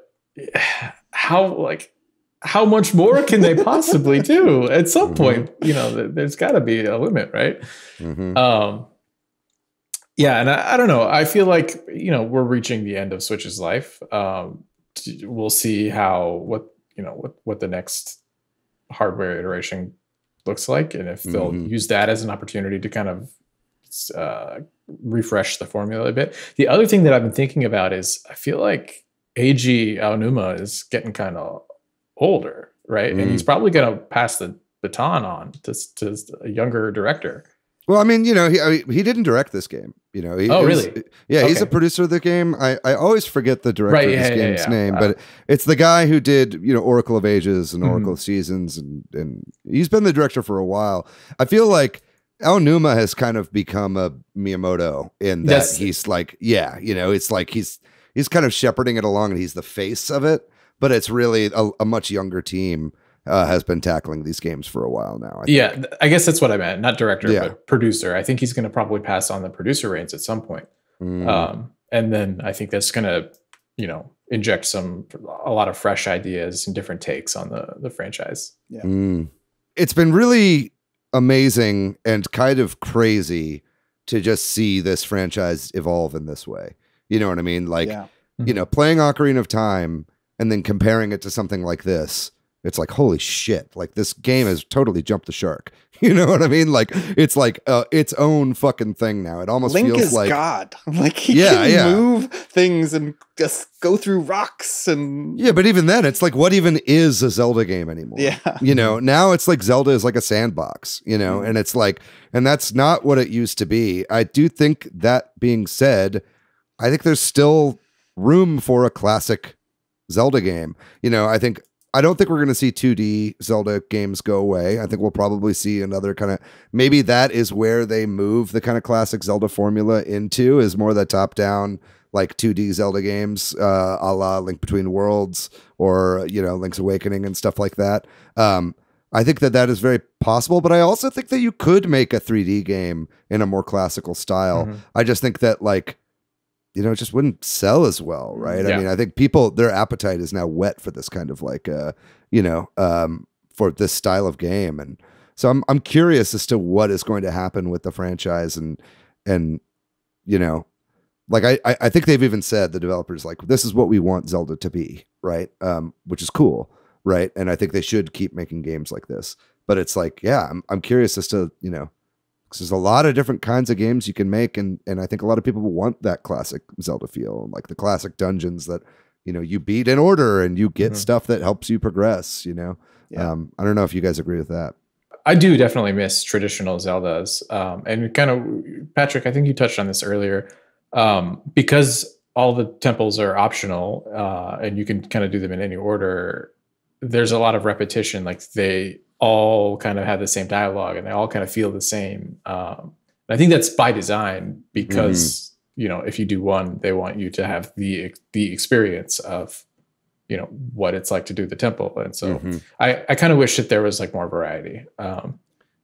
how much more can they possibly do? At some point, you know, there's got to be a limit, right? Yeah, and I don't know. I feel like, you know, we're reaching the end of Switch's life. We'll see what the next hardware iteration looks like, and if they'll use that as an opportunity to kind of refresh the formula a bit. The other thing that I've been thinking about is I feel like Eiji Aonuma is getting kind of older, right? And he's probably going to pass the baton on to a younger director. Well, I mean, you know, he didn't direct this game. You know, really? Yeah, he's a producer of the game. I always forget the director of this game's name, but it's the guy who did, you know, Oracle of Ages and Oracle of Seasons, and he's been the director for a while. I feel like Aonuma has kind of become a Miyamoto in that he's like, you know, it's like he's kind of shepherding it along, and he's the face of it. But it's really a much younger team has been tackling these games for a while now. I guess that's what I meant. Not director, but producer. I think he's going to probably pass on the producer reins at some point. And then I think that's going to, you know, inject a lot of fresh ideas and different takes on the franchise. Yeah. It's been really amazing and kind of crazy to just see this franchise evolve in this way. You know what I mean? Like, you know, playing Ocarina of Time and then comparing it to something like this, it's like, holy shit, like this game has totally jumped the shark. You know what I mean? Like it's like its own fucking thing now. It almost Link feels is like God. Like he can move things and just go through rocks and yeah, but even then, it's like, what even is a Zelda game anymore? Yeah, you know, now it's like Zelda is like a sandbox, you know, and it's like, and that's not what it used to be. I do think that being said, I think there's still room for a classic Zelda game. You know, I don't think we're going to see 2D Zelda games go away. I think we'll probably see another kind of, maybe that is where they move the kind of classic Zelda formula into, is more that top down, like 2D Zelda games, a la Link Between Worlds or, you know, Link's Awakening and stuff like that. I think that is very possible, but I also think that you could make a 3D game in a more classical style. I just think that, like, you know, it just wouldn't sell as well, right? I mean, I think people, their appetite is now whet for this kind of like, you know, for this style of game. And so I'm curious as to what is going to happen with the franchise and, you know, like I think they've even said, the developers, like, this is what we want Zelda to be, right? Which is cool, right? And I think they should keep making games like this. But it's like, yeah, I'm curious as to, you know, because there's a lot of different kinds of games you can make, and I think a lot of people want that classic Zelda feel, like the classic dungeons that, you know, you beat in order and you get stuff that helps you progress, you know. I don't know if you guys agree with that. I do definitely miss traditional Zeldas, and kind of, Patrick, I think you touched on this earlier, because all the temples are optional, and you can kind of do them in any order. There's a lot of repetition, like they all kind of have the same dialogue and they all kind of feel the same. I think that's by design, because you know, if you do one, they want you to have the experience of, you know, what it's like to do the temple. And so I kind of wish that there was like more variety.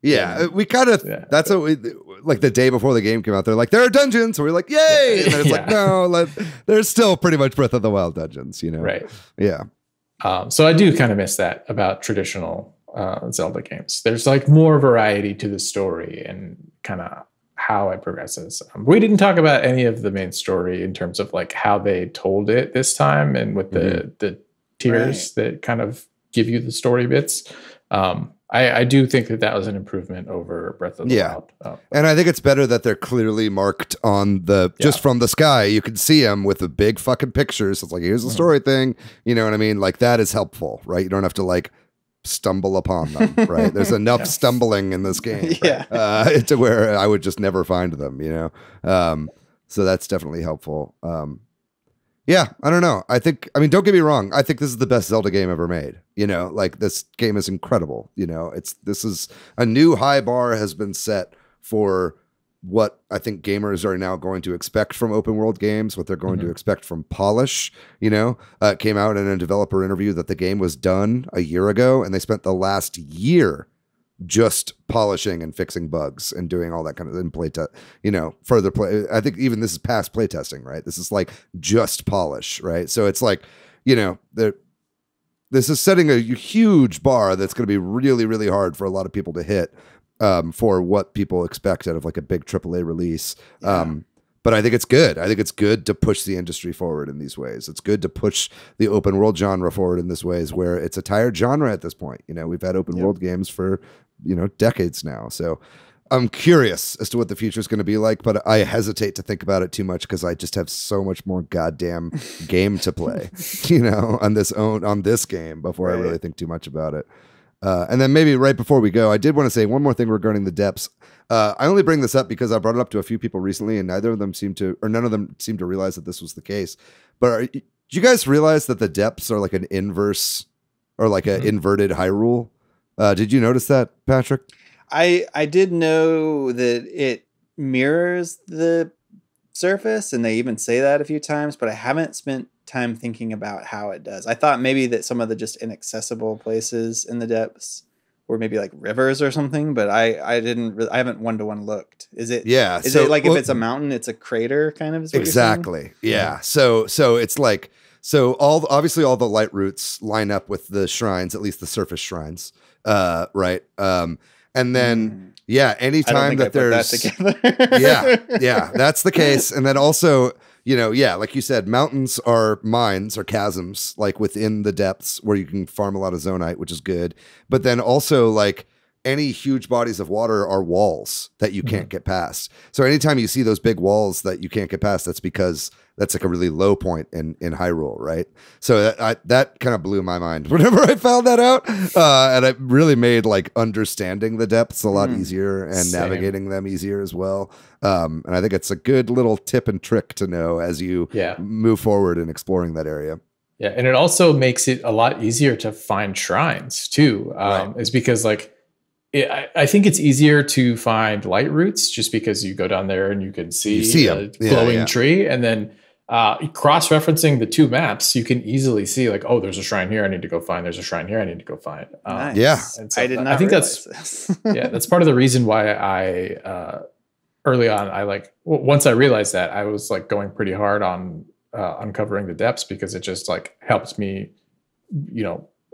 We kind of, that's what we, like the day before the game came out, they're like, there are dungeons. So we're like, yay. And then it's like, no, there's still pretty much Breath of the Wild dungeons, you know? Right. Yeah. So I do kind of miss that about traditional Zelda games. There's like more variety to the story and kind of how it progresses. We didn't talk about any of the main story in terms of like how they told it this time, and with the tiers that kind of give you the story bits. I do think that was an improvement over Breath of the Wild. And I think it's better that they're clearly marked on the, just from the sky, you can see them with the big fucking pictures. It's like, here's the story thing. You know what I mean? Like, that is helpful, right? You don't have to like stumble upon them, right? There's enough stumbling in this game to where I would just never find them, you know? So that's definitely helpful. Yeah, I don't know. I mean, don't get me wrong. I think this is the best Zelda game ever made. You know, like, this game is incredible. You know, this is a new high bar has been set for what I think gamers are now going to expect from open world games, what they're going to expect from polish. You know, it came out in a developer interview that the game was done a year ago, and they spent the last year just polishing and fixing bugs and doing all that kind of play you know, further play. I think even this is past play testing, right? This is like just polish, right? So it's like, you know, this is setting a huge bar that's going to be really, really hard for a lot of people to hit, for what people expect out of like a big AAA release. But I think it's good. I think it's good to push the industry forward in these ways. It's good to push the open world genre forward in this ways, where it's a tired genre at this point. You know, we've had open world games for, you know, decades now. So I'm curious as to what the future is going to be like, but I hesitate to think about it too much because I just have so much more goddamn game to play, you know, on this game before I really think too much about it. And then maybe right before we go, I did want to say one more thing regarding the depths. I only bring this up because I brought it up to a few people recently, and none of them seem to realize that this was the case. But did you guys realize that the depths are like an inverse or like an inverted Hyrule? Did you notice that, Patrick? I did know that it mirrors the surface, and they even say that a few times, but I haven't spent time thinking about how it does. I thought maybe that some of the just inaccessible places in the depths were maybe like rivers or something, but I haven't one-to-one looked. Is it? Yeah. Is it like, if it's a mountain, it's a crater kind of? Is what exactly. Yeah. So it's like, obviously all the light routes line up with the shrines, at least the surface shrines. Right. And then, anytime that there's, that together. yeah, that's the case. And then also, yeah, like you said, mountains are mines or chasms, like within the depths where you can farm a lot of zonite, which is good. But then also like any huge bodies of water are walls that you can't get past. So anytime you see those big walls that you can't get past, that's because that's like a really low point in Hyrule, right? So that kind of blew my mind whenever I found that out. And it really made like understanding the depths a lot easier and navigating them easier as well. And I think it's a good little tip and trick to know as you move forward in exploring that area. Yeah, and it also makes it a lot easier to find shrines too, is because like, I think it's easier to find light roots just because you go down there and you can see a glowing tree, and then cross-referencing the two maps, you can easily see like, oh, there's a shrine here I need to go find. There's a shrine here I need to go find. Nice. Yeah, and so I did not. I think that's that's part of the reason why I early on once I realized that, I was like going pretty hard on uncovering the depths, because it just like helps me,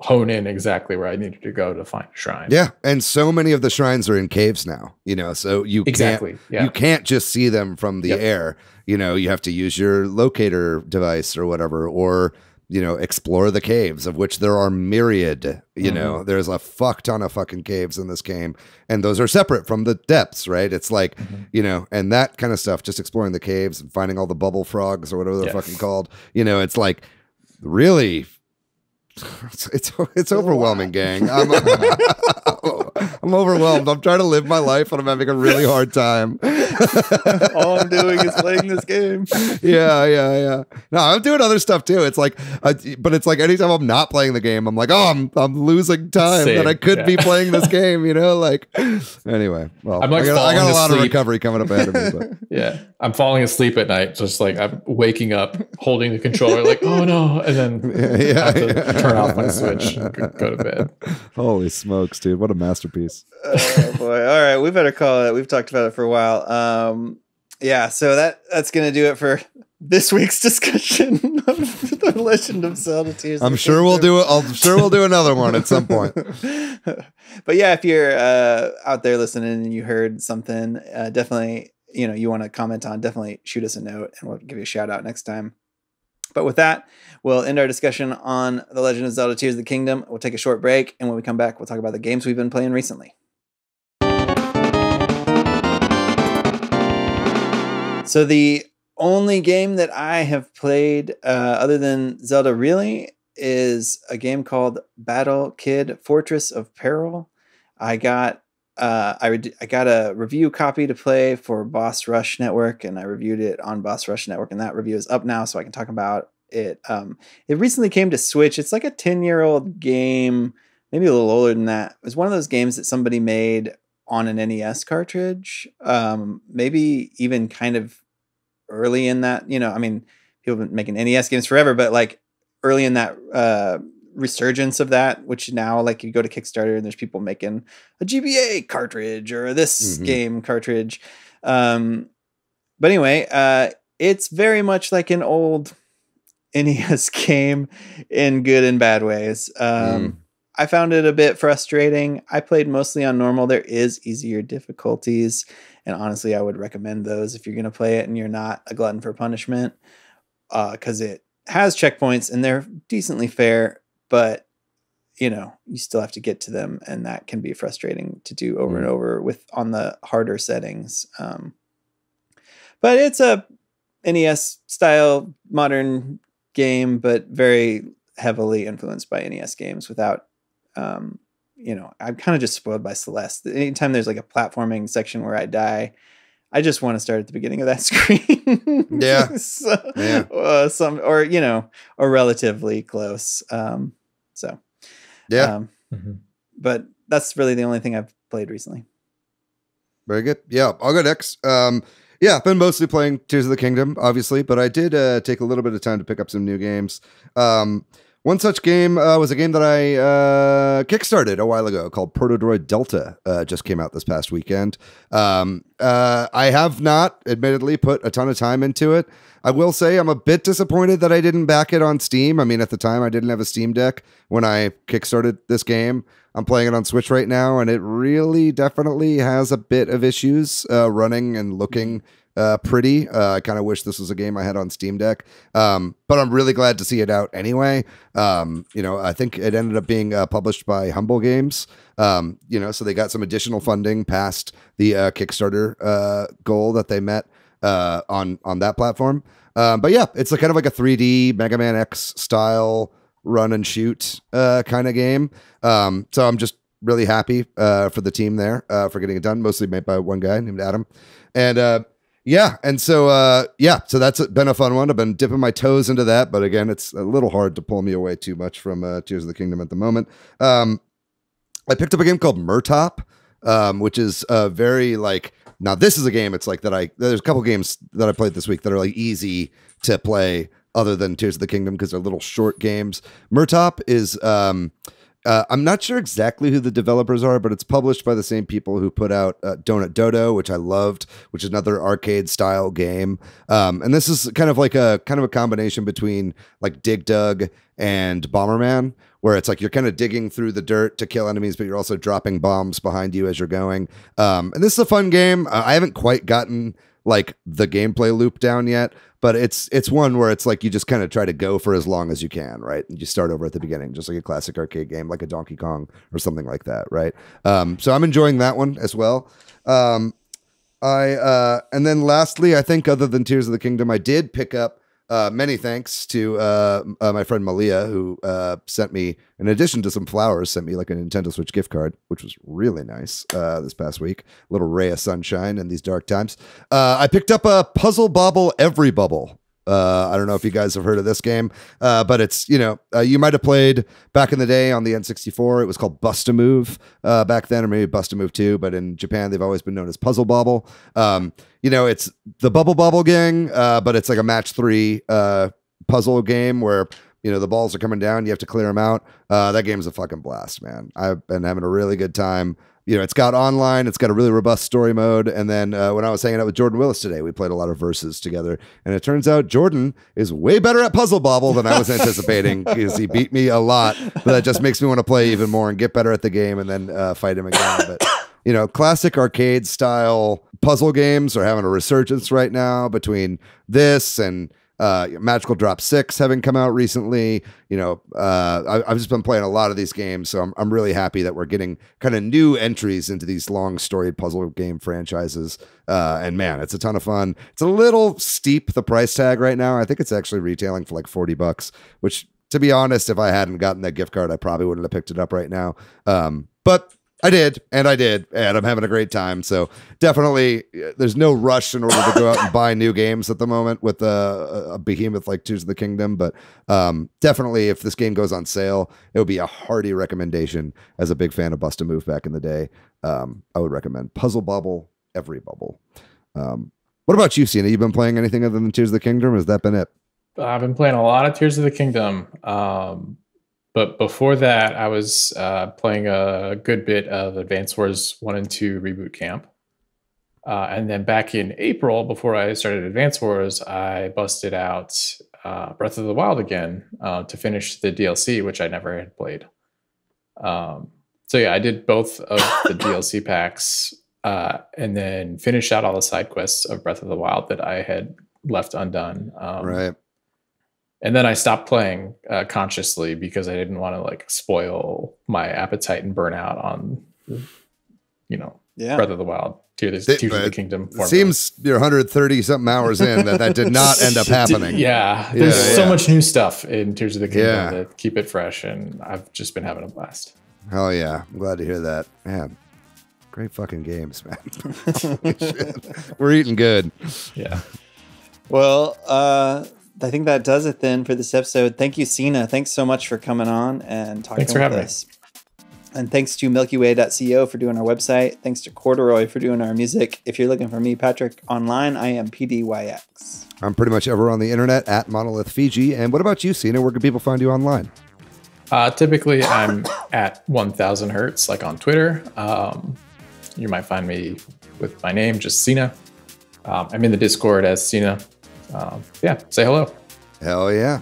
hone in exactly where I needed to go to find a shrine. Yeah, and so many of the shrines are in caves now, so you can't just see them from the air. You have to use your locator device or whatever, or explore the caves, of which there are myriad. There's a fuck ton of fucking caves in this game, and those are separate from the depths, right? It's like and that kind of stuff, just exploring the caves and finding all the bubble frogs or whatever they're fucking called. It's like really. It's overwhelming, gang. I'm overwhelmed. I'm trying to live my life, and I'm having a really hard time. All I'm doing is playing this game. Yeah. No, I'm doing other stuff too. It's like, but it's like anytime I'm not playing the game, I'm like, oh, I'm losing time that I could be playing this game. Like, anyway. Well, I'm like I got a lot asleep. of recovery coming up ahead of me. But. Yeah, I'm falling asleep at night, just like I'm waking up, holding the controller, like, oh no, and then I have to turn off my Switch and go to bed. Holy smokes, dude! What a masterpiece. Oh boy! All right, we better call it. We've talked about it for a while. So that's gonna do it for this week's discussion of the Legend of Zelda Tears. I'm sure we'll do it. I'm sure we'll do another one at some point. But yeah, if you're out there listening and you heard something, definitely you want to comment on, definitely shoot us a note and we'll give you a shout out next time. But with that, we'll end our discussion on The Legend of Zelda Tears of the Kingdom. We'll take a short break, and when we come back, we'll talk about the games we've been playing recently. So the only game that I have played other than Zelda really is a game called Battle Kid Fortress of Peril. I got a review copy to play for Boss Rush Network, and I reviewed it on Boss Rush Network, and that review is up now, so I can talk about it. It recently came to Switch. It's like a 10-year-old game, maybe a little older than that. It was one of those games that somebody made on an NES cartridge, maybe even kind of early in that. People have been making NES games forever, but like early in that resurgence of that, which now like you go to Kickstarter and there's people making a GBA cartridge or this game cartridge. But anyway, it's very much like an old NES game in good and bad ways. I found it a bit frustrating. I played mostly on normal. There is easier difficulties, and honestly, I would recommend those if you're going to play it and you're not a glutton for punishment, because it has checkpoints and they're decently fair. But, you still have to get to them, and that can be frustrating to do over and over on the harder settings. But it's a NES style modern game, but very heavily influenced by NES games without, I'm kind of just spoiled by Celeste. Anytime there's like a platforming section where I die, I just want to start at the beginning of that screen. Yeah. Or relatively close. But that's really the only thing I've played recently. Very good. Yeah, I'll go next. I've been mostly playing Tears of the Kingdom, obviously, but I did take a little bit of time to pick up some new games. One such game was a game that I kickstarted a while ago called Protodroid Delta. Just came out this past weekend. I have not, admittedly, put a ton of time into it. I will say I'm a bit disappointed that I didn't back it on Steam. I mean, at the time, I didn't have a Steam Deck when I kickstarted this game. I'm playing it on Switch right now, and it really definitely has a bit of issues running and looking pretty. I kind of wish this was a game I had on Steam Deck, but I'm really glad to see it out anyway. I think it ended up being published by Humble Games, so they got some additional funding past the Kickstarter goal that they met on that platform. But yeah, it's kind of like a 3D Mega Man X style run and shoot kind of game. So I'm just really happy for the team there for getting it done, mostly made by one guy named Adam. And so that's been a fun one. I've been dipping my toes into that, but again, it's a little hard to pull me away too much from Tears of the Kingdom at the moment. I picked up a game called Murtop, which is very now this is a game it's like that there's a couple games that I played this week that are like easy to play other than Tears of the Kingdom because they're little short games. Murtop is I'm not sure exactly who the developers are, but it's published by the same people who put out Donut Dodo, which I loved, which is another arcade style game. And this is kind of a combination between like Dig Dug and Bomberman, where it's like you're kind of digging through the dirt to kill enemies, but you're also dropping bombs behind you as you're going. And this is a fun game. I haven't quite gotten like the gameplay loop down yet, but it's one where it's like you just kind of try to go for as long as you can, right? And you start over at the beginning, just like a classic arcade game, like a Donkey Kong or something like that, right? So I'm enjoying that one as well. And then lastly, I think other than Tears of the Kingdom, I did pick up many thanks to my friend Malia, who sent me, in addition to some flowers, sent me like a Nintendo Switch gift card, which was really nice this past week. A little ray of sunshine in these dark times. I picked up a Puzzle Bobble Every Bubble. I don't know if you guys have heard of this game, but it's, you might have played back in the day on the N64. It was called Bust-A-Move back then, or maybe Bust-A-Move 2, but in Japan, they've always been known as Puzzle Bobble. It's the Bubble Bobble gang, but it's like a match 3 puzzle game where, the balls are coming down, you have to clear them out. That game's a fucking blast, man. I've been having a really good time. It's got online, it's got a really robust story mode. And then when I was hanging out with Jordan Willis today, we played a lot of verses together. And it turns out Jordan is way better at Puzzle Bobble than I was anticipating because he beat me a lot. But that just makes me want to play even more and get better at the game and then fight him again. But, classic arcade style puzzle games are having a resurgence right now between this and Magical Drop 6 having come out recently. I've just been playing a lot of these games, so I'm really happy that we're getting kind of new entries into these long storied puzzle game franchises. And man, it's a ton of fun. It's a little steep, the price tag right now. I think it's actually retailing for like $40, which, to be honest, if I hadn't gotten that gift card, I probably wouldn't have picked it up right now. But I did, and I'm having a great time. So definitely, there's no rush in order to go out and buy new games at the moment with a behemoth like Tears of the Kingdom. But definitely, if this game goes on sale, it would be a hearty recommendation. As a big fan of Bust-A-Move back in the day, I would recommend Puzzle Bobble Every Bubble. What about you, Cina? You've been playing anything other than Tears of the Kingdom? Or has that been it? I've been playing a lot of Tears of the Kingdom. But before that, I was playing a good bit of Advance Wars 1 and 2 Reboot Camp. And then back in April, before I started Advance Wars, I busted out Breath of the Wild again to finish the DLC, which I never had played. So yeah, I did both of the DLC packs and then finished out all the side quests of Breath of the Wild that I had left undone. Right. And then I stopped playing consciously because I didn't want to spoil my appetite and burnout on, Breath of the Wild, Tears of the Kingdom. It seems you're 130 something hours in that did not end up happening. There's so much new stuff in Tears of the Kingdom to keep it fresh, and I've just been having a blast. Hell yeah, I'm glad to hear that, man. Great fucking games, man. Holy shit. We're eating good. Yeah. Well, I think that does it then for this episode. Thank you, Cina. Thanks so much for coming on and talking with us. And thanks to MilkyWay.co for doing our website. Thanks to Corduroy for doing our music. If you're looking for me, Patrick, online, I am PDYX. I'm pretty much ever on the internet at Monolith Fiji. And what about you, Cina? Where can people find you online? Typically, I'm at 1000 Hertz, like on Twitter. You might find me with my name, just Cina. I'm in the Discord as Cina. Say hello. Hell yeah.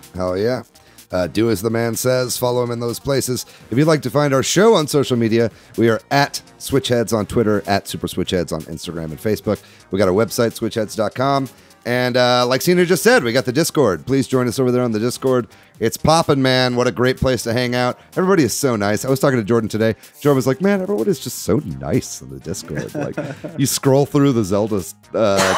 Do as the man says. Follow him in those places. If you'd like to find our show on social media, we are at Switch Headz on Twitter, at Super Switch Headz on Instagram and Facebook. We got our website, switchheads.com. And like Cina just said, we got the Discord. Please join us over there on the Discord. It's poppin', man. What a great place to hang out. Everybody is so nice. I was talking to Jordan today. Jordan was like, man, everyone is just so nice in the Discord. Like, you scroll through the Zelda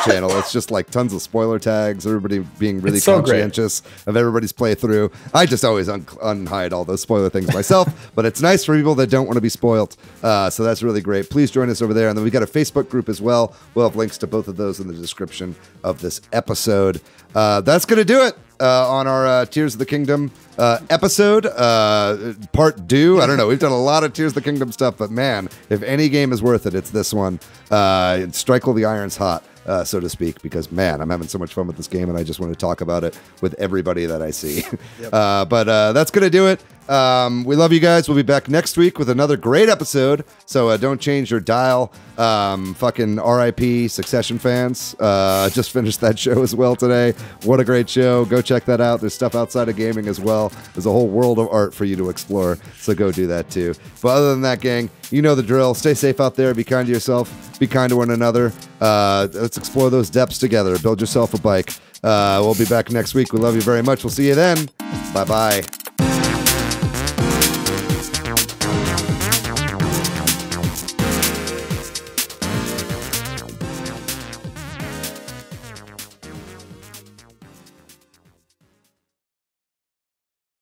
channel. It's just like tons of spoiler tags. Everybody being really conscientious of everybody's playthrough. I just always unhide all those spoiler things myself. But it's nice for people that don't want to be spoiled. So that's really great. Please join us over there. And then we got a Facebook group as well. We'll have links to both of those in the description of this episode. That's going to do it. On our Tears of the Kingdom episode, part 2. I don't know. We've done a lot of Tears of the Kingdom stuff, but man, if any game is worth it, it's this one. Strike while the iron's hot, so to speak, because man, I'm having so much fun with this game, and I just want to talk about it with everybody that I see. Yep. But that's going to do it. We love you guys. We'll be back next week with another great episode. So don't change your dial. Fucking RIP Succession fans. Just finished that show as well today. What a great show. Go check that out. There's stuff outside of gaming as well. There's a whole world of art for you to explore. So go do that too. But other than that, gang, you know the drill. Stay safe out there. Be kind to yourself. Be kind to one another. Let's explore those depths together. Build yourself a bike. We'll be back next week. We love you very much. We'll see you then. Bye-bye.